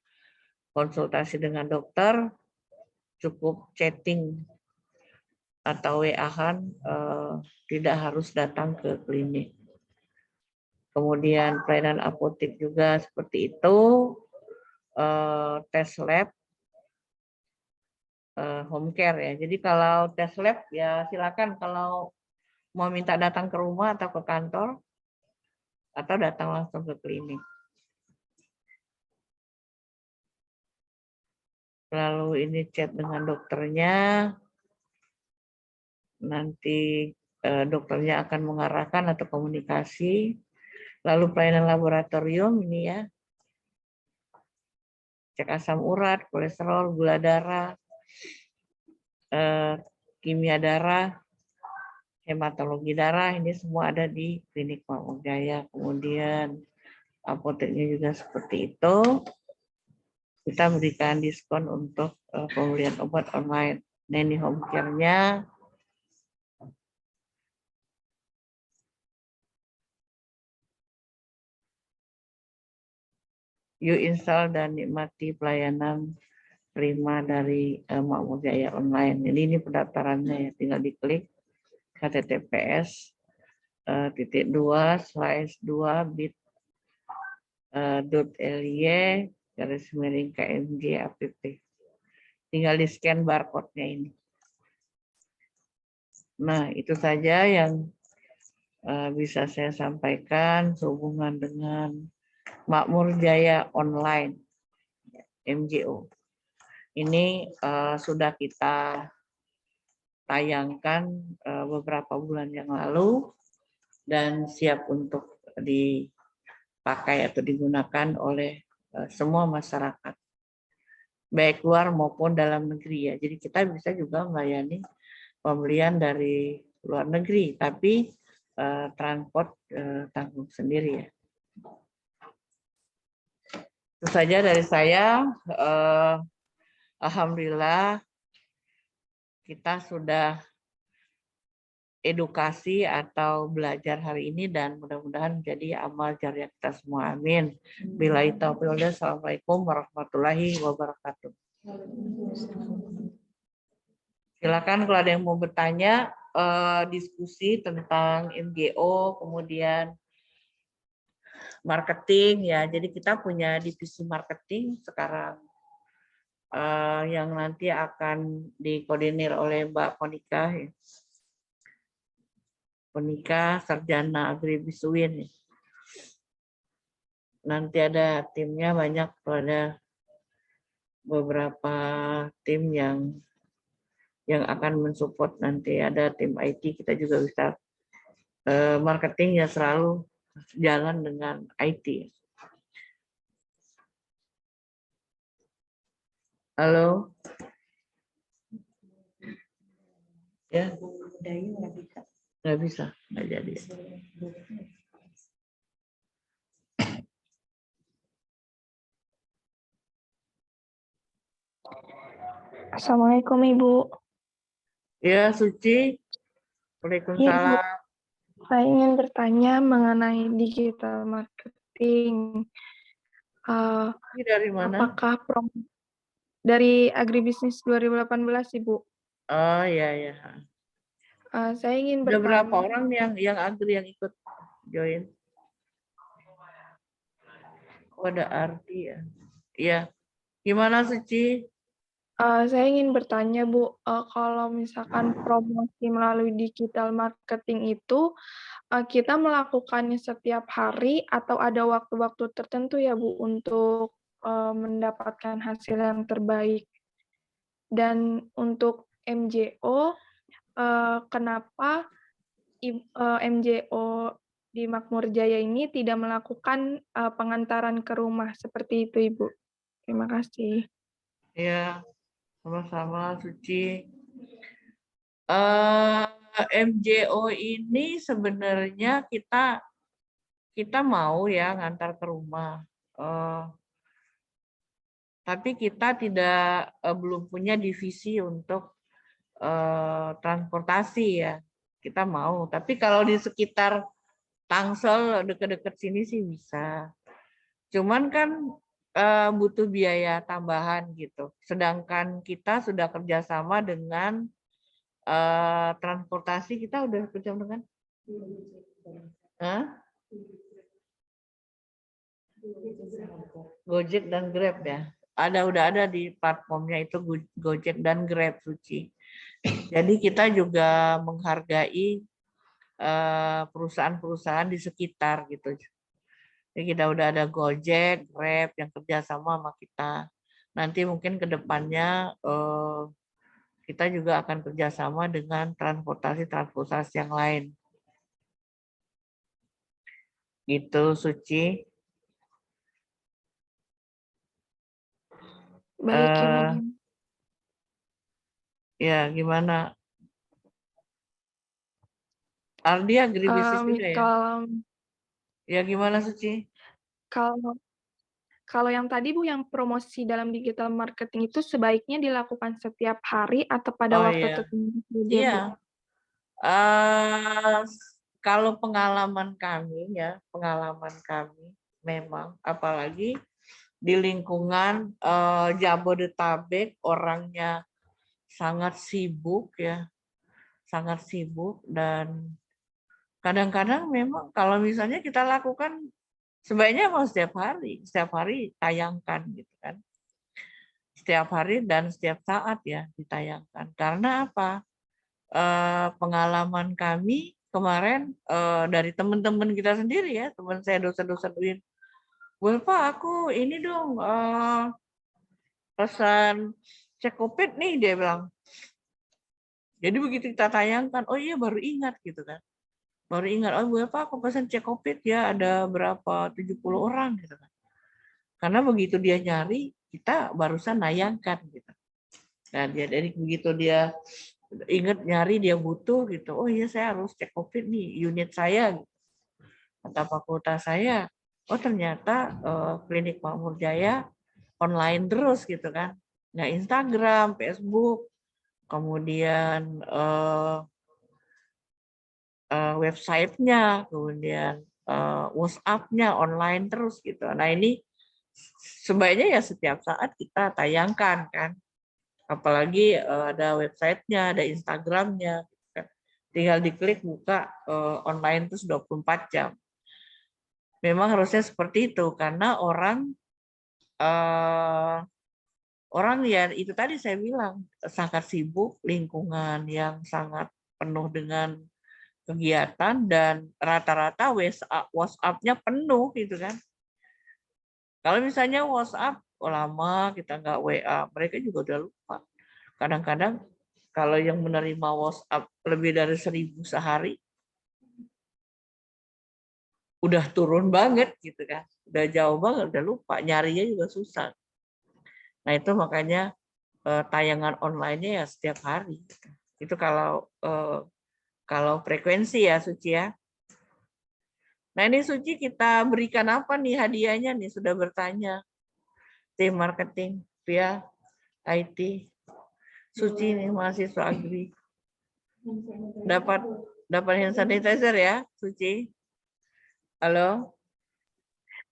konsultasi dengan dokter, cukup chatting atau WA-an, tidak harus datang ke klinik. Kemudian pelayanan apotek juga seperti itu, tes lab, home care ya. Jadi kalau tes lab ya silakan kalau mau minta datang ke rumah atau ke kantor atau datang langsung ke klinik. Lalu ini chat dengan dokternya, nanti dokternya akan mengarahkan atau komunikasi. Lalu pelayanan laboratorium ini ya, cek asam urat, kolesterol, gula darah, kimia darah, hematologi darah, ini semua ada di klinik Makmur Jaya. Kemudian apoteknya juga seperti itu. Kita berikan diskon untuk pembelian obat online. Nah, ini home care-nya. Yuk install dan nikmati pelayanan prima dari Makmur Jaya online. Jadi ini pendaftarannya ya, tinggal diklik https://bit.ly/KMJ app. Tinggal di scan barcode-nya ini. Nah, itu saja yang bisa saya sampaikan sehubungan dengan Makmur Jaya Online, MJO. Ini sudah kita tayangkan beberapa bulan yang lalu dan siap untuk dipakai atau digunakan oleh semua masyarakat, baik luar maupun dalam negeri ya. Jadi kita bisa juga melayani pembelian dari luar negeri, tapi transport tanggung sendiri ya. Itu saja dari saya. Alhamdulillah kita sudah edukasi atau belajar hari ini dan mudah-mudahan menjadi amal jariah kita semua. Amin. Billahi taufiq wal hidayah. Assalamualaikum warahmatullahi wabarakatuh. Silakan kalau ada yang mau bertanya, diskusi tentang MGO, kemudian marketing ya. Jadi kita punya divisi marketing sekarang yang nanti akan dikoordinir oleh Mbak Monika. Monika Sarjana Agribiswin. Nanti ada timnya banyak, ada beberapa tim yang akan mensupport. Nanti ada tim IT, kita juga bisa marketing ya selalu jalan dengan IT. Halo. Ya. Nggak bisa, nggak jadi. Assalamualaikum Ibu. Ya, Suci. Waalaikumsalam. Ya, saya ingin bertanya mengenai digital marketing. Ini dari mana? Apakah dari Agribisnis 2018 Ibu? Oh iya ya. Saya ingin Ada bertanya. berapa orang yang agri yang ikut join? Oh, ada Arti ya. Iya. Gimana Suci? Saya ingin bertanya Bu, kalau misalkan promosi melalui digital marketing itu kita melakukannya setiap hari atau ada waktu-waktu tertentu ya Bu untuk mendapatkan hasil yang terbaik. Dan untuk MJO, kenapa MJO di Makmur Jaya ini tidak melakukan pengantaran ke rumah seperti itu Ibu? Terima kasih. Ya, sama-sama Suci. MJO ini sebenarnya kita mau ya ngantar ke rumah. Tapi kita belum punya divisi untuk transportasi ya. Kita mau. Tapi kalau di sekitar Tangsel dekat-dekat sini sih bisa. Cuman kan butuh biaya tambahan gitu. Sedangkan kita sudah kerjasama dengan transportasi, kita udah kerja dengan Gojek dan Grab ya. udah ada di platformnya itu Gojek dan Grab, Suci. Jadi kita juga menghargai perusahaan-perusahaan di sekitar gitu. Jadi kita udah ada Gojek, Grab yang kerjasama sama kita. Nanti mungkin ke depannya kita juga akan kerjasama dengan transportasi yang lain. Gitu, Suci. Baik, Ibu. Ya, gimana? Aldi agribisnis juga ya? Ya, gimana, Suci? Kalau yang tadi Bu, yang promosi dalam digital marketing itu sebaiknya dilakukan setiap hari atau pada Oh waktu iya. tertentu saja, Bu? Iya. Kalau pengalaman kami memang, apalagi di lingkungan Jabodetabek orangnya sangat sibuk ya, sangat sibuk, dan kadang-kadang memang kalau misalnya kita lakukan sebaiknya mau setiap hari tayangkan gitu kan, setiap hari dan setiap saat ya ditayangkan. Karena apa? Pengalaman kami kemarin dari teman-teman kita sendiri ya, teman saya dosen-dosen UIN, "Well, Pak, aku ini dong pesan cek COVID nih," dia bilang. Jadi begitu kita tayangkan, oh iya baru ingat gitu kan. Baru ingat, oh Bu Pak, aku pesan cek COVID ya, ada berapa, 70 orang gitu kan. Karena begitu dia nyari, kita barusan nayangkan gitu. Nah, jadi begitu dia ingat nyari, dia butuh gitu, oh iya saya harus cek COVID nih, unit saya, gitu. Kata fakultas saya, oh ternyata Klinik Makmur Jaya online terus gitu kan. Nah, Instagram, Facebook, kemudian websitenya, kemudian WhatsApp-nya online terus gitu. Nah, ini sebaiknya ya setiap saat kita tayangkan kan. Apalagi ada websitenya, ada Instagramnya. Tinggal diklik buka online terus 24 jam. Memang harusnya seperti itu karena orang ya itu tadi saya bilang sangat sibuk, lingkungan yang sangat penuh dengan kegiatan dan rata-rata WhatsApp-nya penuh gitu kan. Kalau misalnya WhatsApp lama kita nggak WA, mereka juga udah lupa. Kadang-kadang kalau yang menerima WhatsApp lebih dari 1000 sehari, udah turun banget gitu kan, udah jauh banget, udah lupa, nyarinya juga susah. Nah itu makanya tayangan online-nya ya setiap hari. Itu kalau frekuensi ya, Suci ya. Nah ini Suci, kita berikan apa nih hadiahnya nih, sudah bertanya tim marketing via IT. Suci nih mahasiswa agri. Dapat hand sanitizer ya, Suci. Halo.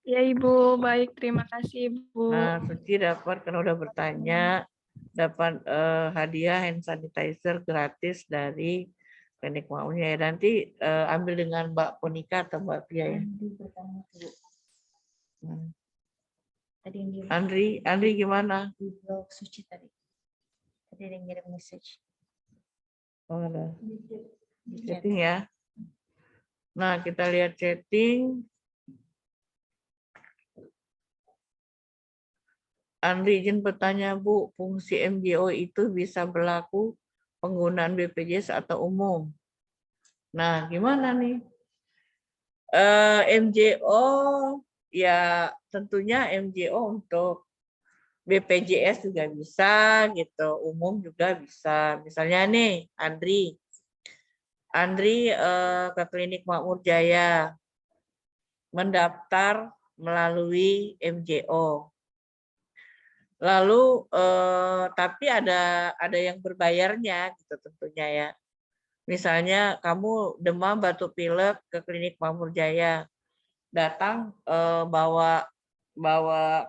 Ya Ibu, baik, terima kasih Ibu. Nah, Suci dapat, karena udah bertanya, dapat hadiah hand sanitizer gratis dari Klinik Makmur ya. Nanti ambil dengan Mbak Ponika atau Mbak Pia ya. Andri gimana? Di blog Suci tadi. Tadi ada yang ngirim message. Oh, ada. Chatting ya. Nah, kita lihat chatting. Andri izin bertanya, Bu, fungsi MJO itu bisa berlaku penggunaan BPJS atau umum? Nah, gimana nih? MJO, ya tentunya MJO untuk BPJS juga bisa, gitu. Umum juga bisa. Misalnya nih, Andri ke Klinik Makmur Jaya, mendaftar melalui MJO. Lalu tapi ada yang berbayarnya gitu tentunya ya. Misalnya kamu demam batuk pilek ke Klinik Makmur Jaya, datang bawa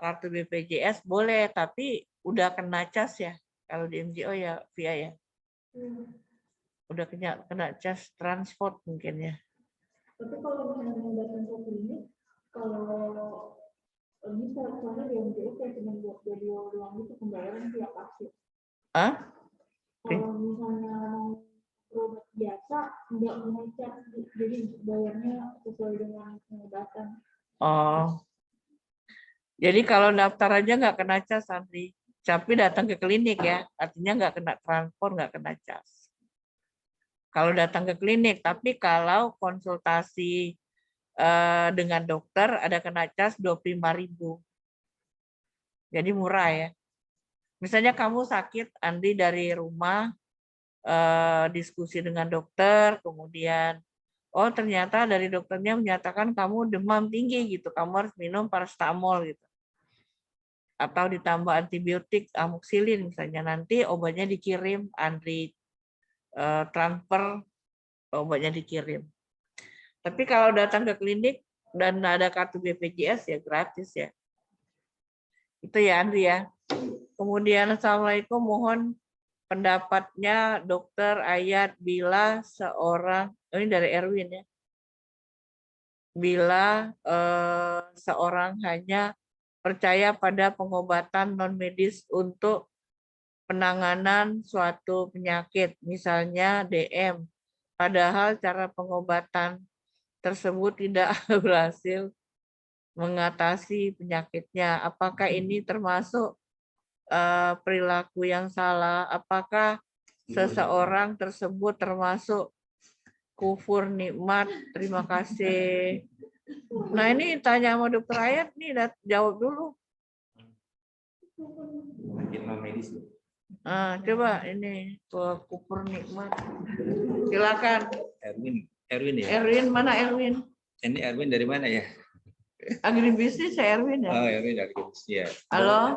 kartu BPJS boleh, tapi udah kena cas ya kalau di MJO ya via ya. Udah kena cas transport mungkin ya. Tapi kalau misalnya mau datang ke klinik, kalau bisa soalnya di MJO kayak cuma buat jadwal doang itu pembayaran tiap pasien. Ah? Kalau misalnya mau berobat biasa nggak mengecat, jadi bayarnya sesuai dengan pengobatan. Oh, jadi kalau daftar aja nggak kena cas, Andri. Tapi datang ke klinik ya, artinya nggak kena transport, nggak kena cas. Kalau datang ke klinik, tapi kalau konsultasi dengan dokter ada kena cas 25.000. Jadi murah ya. Misalnya kamu sakit, Andri dari rumah diskusi dengan dokter, kemudian oh ternyata dari dokternya menyatakan kamu demam tinggi gitu, kamu harus minum paracetamol gitu. Atau ditambah antibiotik amoxicillin misalnya, nanti obatnya dikirim, Andri transfer, obatnya dikirim. Tapi kalau datang ke klinik dan ada kartu BPJS ya gratis ya. Itu ya Andri ya. Kemudian Assalamualaikum, mohon pendapatnya Dokter Ayat bila seorang, ini dari Erwin ya, bila seorang hanya percaya pada pengobatan non medis untuk penanganan suatu penyakit, misalnya DM, padahal cara pengobatan tersebut tidak berhasil mengatasi penyakitnya. Apakah ini termasuk perilaku yang salah? Apakah seseorang tersebut termasuk kufur nikmat? Terima kasih. Nah ini tanya sama Dokter Ayat nih, jawab dulu. Coba ini kufur nikmat. Silakan. Erwin ya. Erwin, mana Erwin? Ini Erwin dari mana ya? Agribisnis saya Erwin ya. Oh, Erwin dari Agribisnis ya. Halo.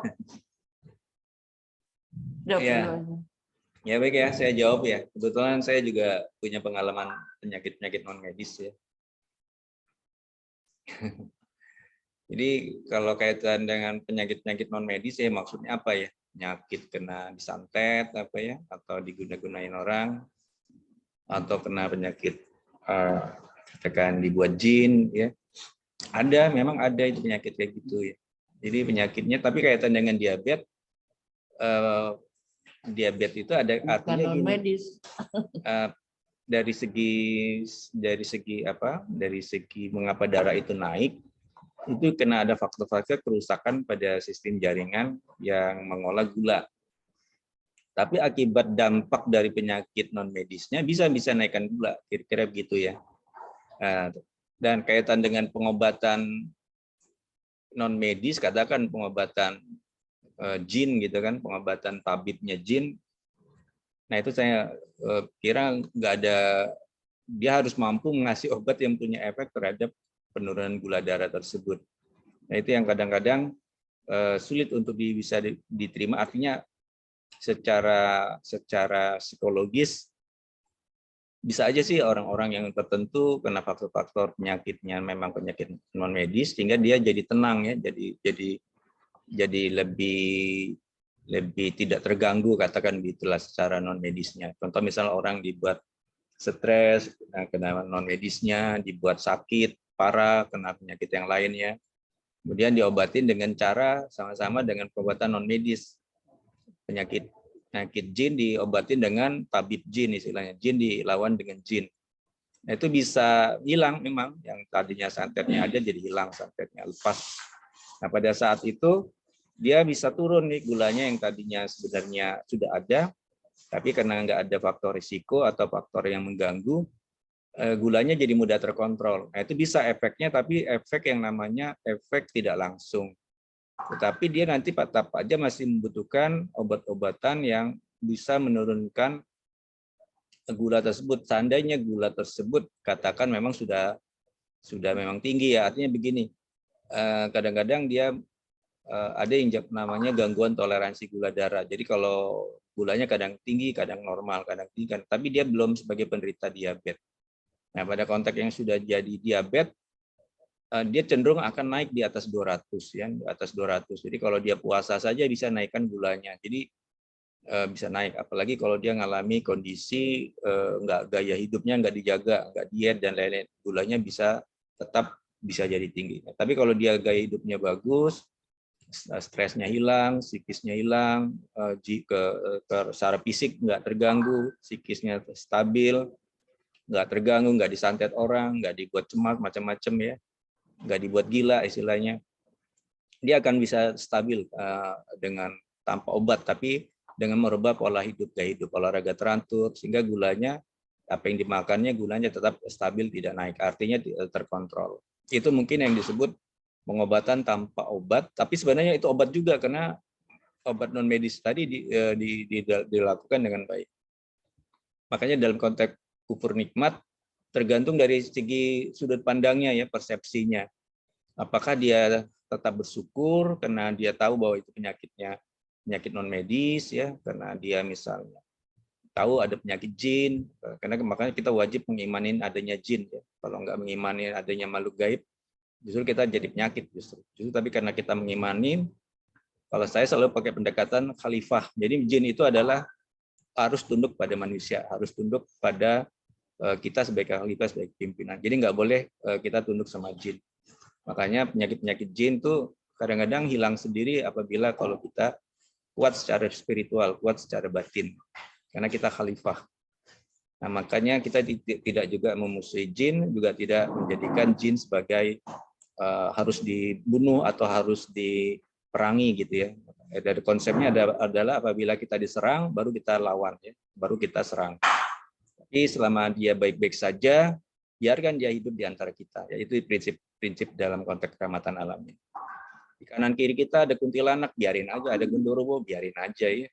Jawab Ya. dulu. Ya baik ya, saya jawab ya. Kebetulan saya juga punya pengalaman penyakit-penyakit non medis ya. Jadi kalau kaitan dengan penyakit-penyakit non medis ya maksudnya apa ya? Penyakit kena disantet apa ya? Atau diguna-gunain orang? Atau kena penyakit katakan dibuat jin ya? Ada, memang ada itu penyakit kayak gitu ya. Jadi penyakitnya tapi kaitan dengan diabetes. Diabetes itu ada artinya non medis. Dari segi apa? Dari segi mengapa darah itu naik, itu kena ada faktor-faktor kerusakan pada sistem jaringan yang mengolah gula. Tapi akibat dampak dari penyakit non medisnya bisa naikkan gula, kira-kira begitu ya. Dan kaitan dengan pengobatan non medis, katakan pengobatan jin gitu kan, pengobatan tabibnya jin. Nah itu saya kira nggak ada, dia harus mampu mengasih obat yang punya efek terhadap penurunan gula darah tersebut. Nah itu yang kadang-kadang sulit untuk bisa diterima. Artinya secara psikologis bisa aja sih orang-orang yang tertentu kena faktor-faktor penyakitnya memang penyakit non medis sehingga dia jadi tenang ya, jadi lebih tidak terganggu katakan gitulah secara non medisnya. Contoh misalnya orang dibuat stres kena non medisnya, dibuat sakit parah kena penyakit yang lainnya, kemudian diobatin dengan cara sama-sama dengan pengobatan non medis. Penyakit jin diobatin dengan tabib jin, istilahnya jin dilawan dengan jin. Nah, itu bisa hilang memang, yang tadinya santetnya ada jadi hilang, santetnya lepas. Nah pada saat itu dia bisa turun nih gulanya yang tadinya sebenarnya sudah ada, tapi karena nggak ada faktor risiko atau faktor yang mengganggu, gulanya jadi mudah terkontrol. Nah itu bisa efeknya, tapi efek yang namanya efek tidak langsung. Tetapi dia nanti tetap aja masih membutuhkan obat-obatan yang bisa menurunkan gula tersebut. Seandainya gula tersebut katakan memang sudah memang tinggi ya, artinya begini, kadang-kadang dia ada yang namanya gangguan toleransi gula darah. Jadi kalau gulanya kadang tinggi, kadang normal, kadang tinggi, tapi dia belum sebagai penderita diabetes. Nah pada konteks yang sudah jadi diabetes, dia cenderung akan naik di atas 200 ya, di atas 200. Jadi kalau dia puasa saja bisa naikkan gulanya. Jadi bisa naik, apalagi kalau dia mengalami kondisi nggak gaya hidupnya nggak dijaga, nggak diet dan lain-lain, gulanya bisa tetap bisa jadi tinggi. Tapi kalau dia gaya hidupnya bagus, stresnya hilang, psikisnya hilang, secara fisik nggak terganggu, psikisnya stabil, nggak terganggu, nggak disantet orang, nggak dibuat cemas macam-macam ya, nggak dibuat gila istilahnya. Dia akan bisa stabil dengan tanpa obat, tapi dengan merubah pola hidup, gaya hidup, olahraga teratur, sehingga gulanya, apa yang dimakannya, gulanya tetap stabil, tidak naik, artinya terkontrol. Itu mungkin yang disebut pengobatan tanpa obat, tapi sebenarnya itu obat juga, karena obat non medis tadi dilakukan dengan baik. Makanya dalam konteks kufur nikmat, tergantung dari segi sudut pandangnya ya, persepsinya. Apakah dia tetap bersyukur karena dia tahu bahwa itu penyakitnya penyakit non medis ya, karena dia misalnya tahu ada penyakit jin, karena makanya kita wajib mengimanin adanya jin ya. Kalau nggak mengimani adanya makhluk gaib, justru kita jadi penyakit justru. Tapi karena kita mengimanin, kalau saya selalu pakai pendekatan khalifah. Jadi jin itu adalah harus tunduk pada manusia, harus tunduk pada kita sebagai khalifah, sebagai pimpinan. Jadi nggak boleh kita tunduk sama jin. Makanya penyakit-penyakit jin tuh kadang-kadang hilang sendiri apabila kalau kita kuat secara spiritual, kuat secara batin, karena kita khalifah. Nah, makanya kita tidak juga memusuhi jin, juga tidak menjadikan jin sebagai harus dibunuh atau harus diperangi gitu ya. Dari konsepnya adalah apabila kita diserang, baru kita lawan ya, baru kita serang. Tapi selama dia baik-baik saja, biarkan dia hidup di antara kita. Yaitu prinsip dalam konteks keramatan alamnya. Di kanan kiri kita ada kuntilanak, biarin aja. Ada genderuwo, biarin aja ya.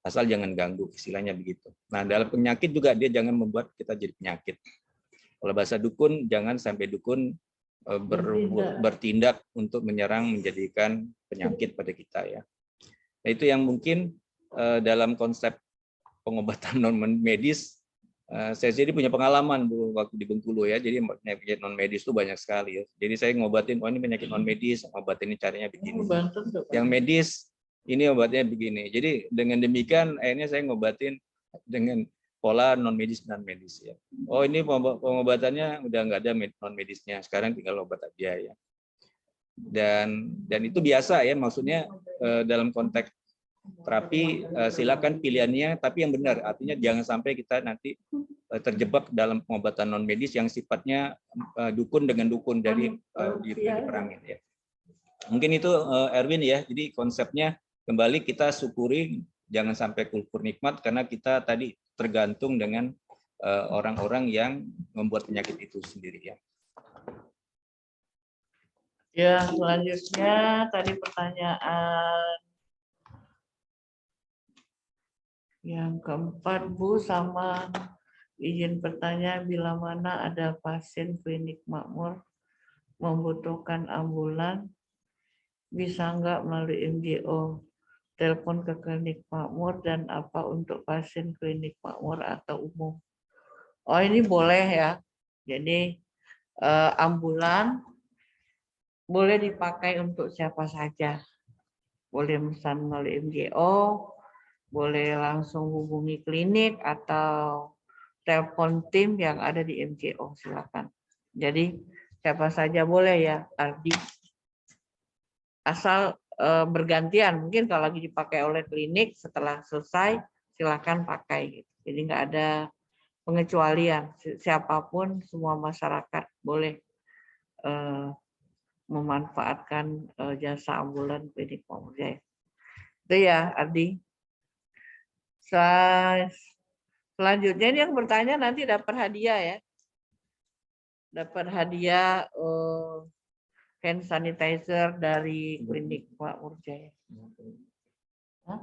Asal jangan ganggu, istilahnya begitu. Nah, dalam penyakit juga dia jangan membuat kita jadi penyakit. Kalau bahasa dukun, jangan sampai dukun bertindak untuk menyerang, menjadikan penyakit pada kita ya. Nah, itu yang mungkin dalam konsep pengobatan non medis. Saya sendiri punya pengalaman Bu waktu di Bengkulu ya. Jadi penyakit non medis itu banyak sekali ya. Jadi saya ngobatin, oh ini penyakit non medis, obatin ini caranya begini. Yang medis ini obatnya begini. Jadi dengan demikian akhirnya saya ngobatin dengan pola non medis dan medis ya. Oh ini pengobatannya udah nggak ada non medisnya. Sekarang tinggal obat aja ya. Dan itu biasa ya, maksudnya dalam konteks terapi silakan pilihannya, tapi yang benar, artinya jangan sampai kita nanti terjebak dalam pengobatan non medis yang sifatnya dukun dengan dukun dari diperangin ya. Mungkin itu Erwin ya. Jadi konsepnya kembali kita syukuri, jangan sampai kufur nikmat karena kita tadi tergantung dengan orang-orang yang membuat penyakit itu sendiri ya. Ya, selanjutnya tadi pertanyaan yang keempat Bu, sama izin bertanya, bila mana ada pasien klinik makmur membutuhkan ambulan, bisa nggak melalui MGO telepon ke klinik makmur, dan apa untuk pasien klinik makmur atau umum? Oh ini boleh ya, jadi ambulan boleh dipakai untuk siapa saja, boleh pesan melalui MGO, boleh langsung hubungi klinik atau telepon tim yang ada di MGO, silakan. Jadi siapa saja boleh ya, Ardi. Asal bergantian, mungkin kalau lagi dipakai oleh klinik setelah selesai silakan pakai. Gitu. Jadi nggak ada pengecualian, siapapun, semua masyarakat boleh memanfaatkan jasa ambulan klinik Makmur Jaya. Itu ya, Ardi. Selanjutnya ini yang bertanya nanti dapat hadiah ya. Dapat hadiah hand sanitizer dari klinik Makmur Jaya. Hah?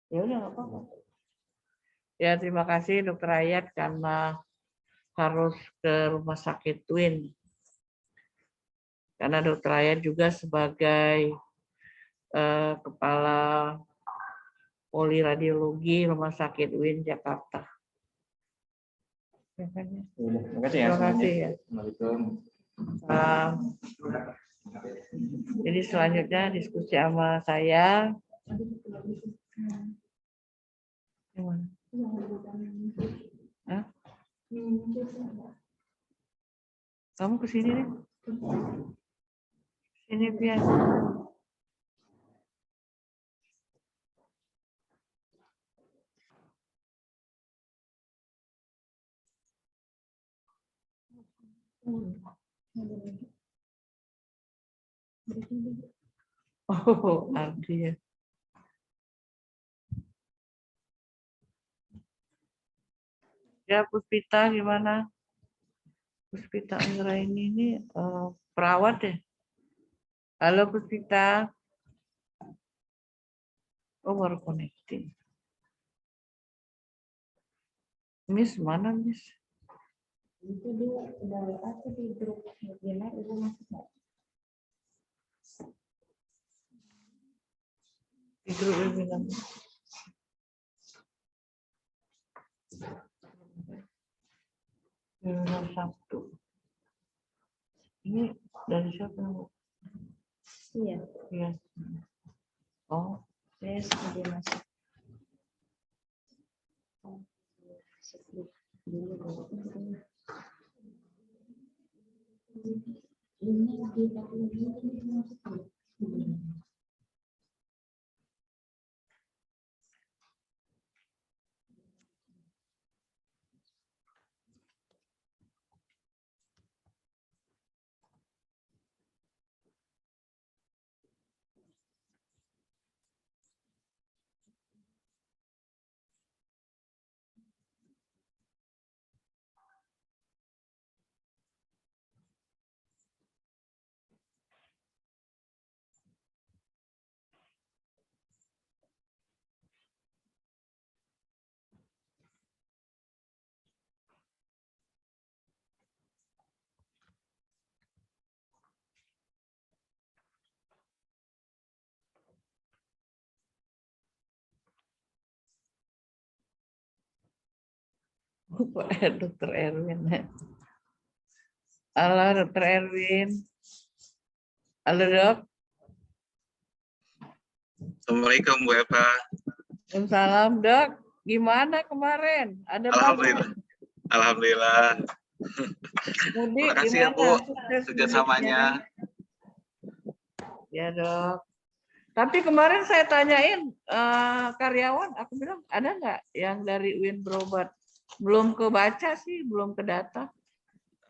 Ya udah nggak apa-apa. Ya terima kasih Dokter Hayat karena harus ke rumah sakit Twin. Karena Dokter Hayat juga sebagai kepala poliradiologi Rumah Sakit UIN Jakarta. Terima kasih ya. Terima kasih ya. Jadi selanjutnya diskusi sama saya. Gimana? Hah? Kamu kesini nih? Ini biasa. Oh, artinya. Ya, Puspita gimana? Puspita Anggraini ini perawat ya? Halo Puspita. Oh, baru connecting. Miss, mana Miss? Itu dia udah WA di grup webinar, Ibu masuk nggak? Di grup webinar. Webinar Sabtu. Ini dari siapa? Bu? Iya, Iya. Oh, saya sudah masuk. Ini di ini masuk nggak? Dokter Erwin. Halo Dokter Erwin. Halo Dok. Assalamualaikum Bu Eva. Salam Dok. Gimana kemarin? Ada Alhamdulillah. Alhamdulillah. Mudik Terima kasih ya gimana? Bu Sukses kerjasamanya. mudiknya? Ya Dok. Tapi kemarin saya tanyain karyawan, aku bilang ada nggak yang dari UIN berobat? Belum kebaca sih, belum ke data.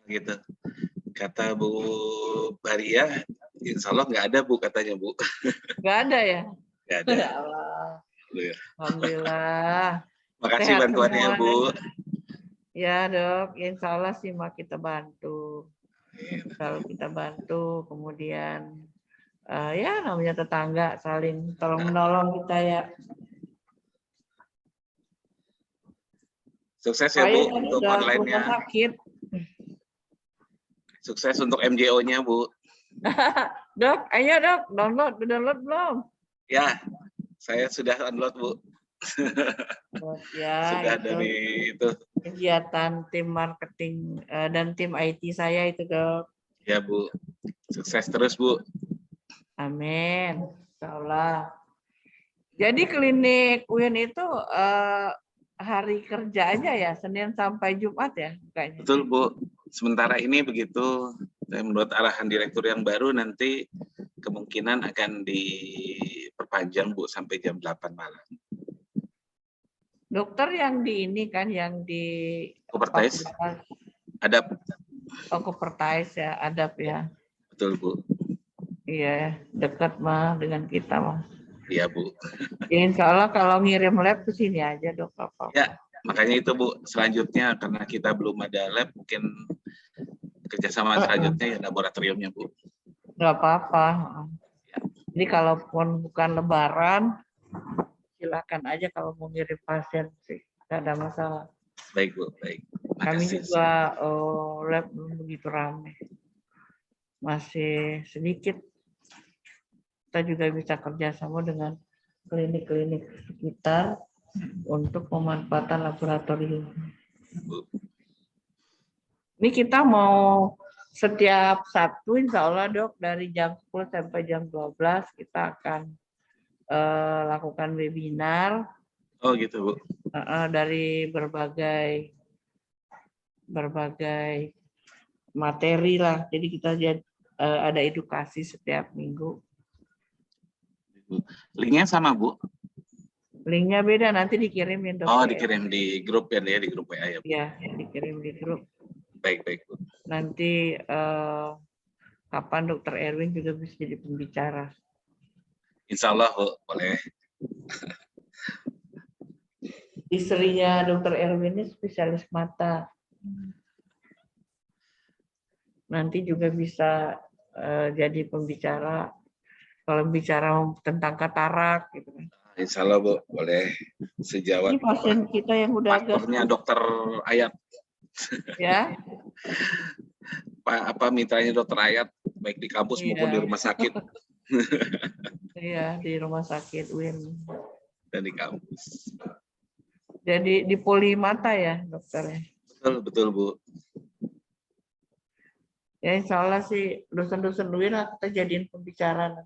Gitu. Kata Bu Maria, insya Allah nggak ada Bu katanya Bu. Nggak ada ya? Nggak ada. Ya Allah. Alhamdulillah. Alhamdulillah. Makasih Sehat bantuannya semua, Bu. Ya Dok, insya Allah sih mah kita bantu. Kalau kita bantu, kemudian ya namanya tetangga saling tolong menolong kita ya. Sukses ya Saya Bu tadi untuk udah ke rumah online-nya. sakit. Sukses untuk MJO-nya Bu. Dok, ayo Dok, download belum? Ya, saya sudah download Bu. Ya, Sudah itu dari itu. kegiatan tim marketing dan tim IT saya itu Dok. Ya Bu. Sukses terus Bu. Amin. Insyaallah. Jadi klinik UIN itu hari kerja aja ya, Senin sampai Jumat ya bukanya? Betul Bu. Sementara ini begitu. Menurut arahan direktur yang baru nanti kemungkinan akan diperpanjang Bu sampai jam 8 malam. Dokter yang di ini kan, yang di Kopertais, adab. Oh, Kopertais ya, adab ya. Betul Bu. Iya, dekat mah dengan kita mah. Iya Bu. Ya, insya Allah kalau ngirim lab ke sini aja Dok. Apa-apa. Ya, makanya itu Bu. Selanjutnya karena kita belum ada lab, mungkin kerjasama selanjutnya ya laboratoriumnya Bu. Nggak apa-apa. Jadi kalaupun bukan Lebaran, silakan aja kalau mau ngirim pasien sih, nggak ada masalah. Baik Bu, baik. Kami Makasih. juga lab belum begitu ramai, masih sedikit. Kita juga bisa kerjasama dengan klinik-klinik sekitar untuk pemanfaatan laboratorium. Bu. Ini kita mau setiap Sabtu insya Allah Dok dari jam 10 sampai jam 12 kita akan lakukan webinar. Oh gitu Bu. Dari berbagai materi lah. Jadi kita ada edukasi setiap minggu. Linknya sama Bu? Linknya beda, nanti dikirimin Oh, dokter. dikirim di grup ya, di grup WA ya Bu? Ya, dikirim di grup. Baik, baik Bu. Nanti kapan dokter Erwin juga bisa jadi pembicara. Insya Allah Bu, boleh. Istrinya dokter Erwin ini spesialis mata. Nanti juga bisa jadi pembicara kalau bicara tentang katarak gitu kan. Insya Allah Bu, boleh sejawat. Ini pasien kita yang udah agak Partnernya dokter Ayat. ya. Apa mitranya dokter Ayat, baik di kampus maupun di Iya. rumah sakit Iya, di rumah sakit UIN. dan di kampus. Jadi di poli mata ya dokternya. Betul, betul Bu. Ya insya Allah sih dosen-dosen UIN lah kita jadiin pembicara.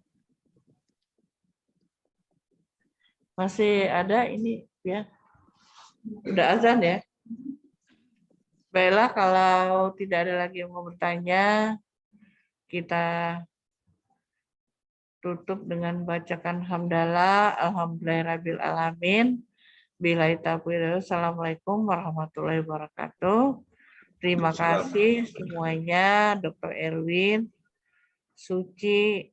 Masih ada ini ya. Udah azan ya. Baiklah, kalau tidak ada lagi yang mau bertanya, kita tutup dengan bacakan hamdalah, alhamdulillahirabbil alamin. Billahi taufiq. Assalamualaikum warahmatullahi wabarakatuh. Terima kasih semuanya, Dr. Erwin, Suci,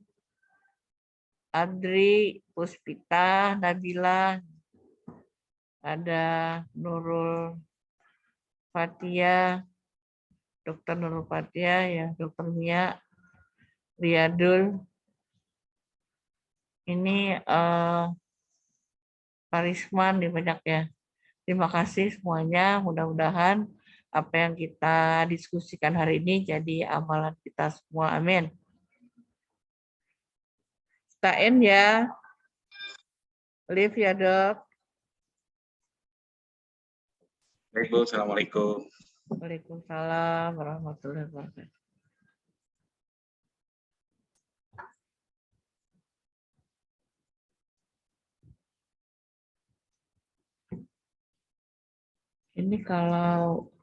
Adri, Puspita, Nabila, ada Nurul Fatia, Dr. Nurul Fatia, ya Dr. Mia, Riyadul. Ini Karisman nih banyak ya. Terima kasih semuanya. Mudah-mudahan apa yang kita diskusikan hari ini jadi amalan kita semua. Amin. Tain ya. Live ya dok. Baik Bu, Assalamualaikum. Waalaikumsalam warahmatullahi wabarakatuh. Ini kalau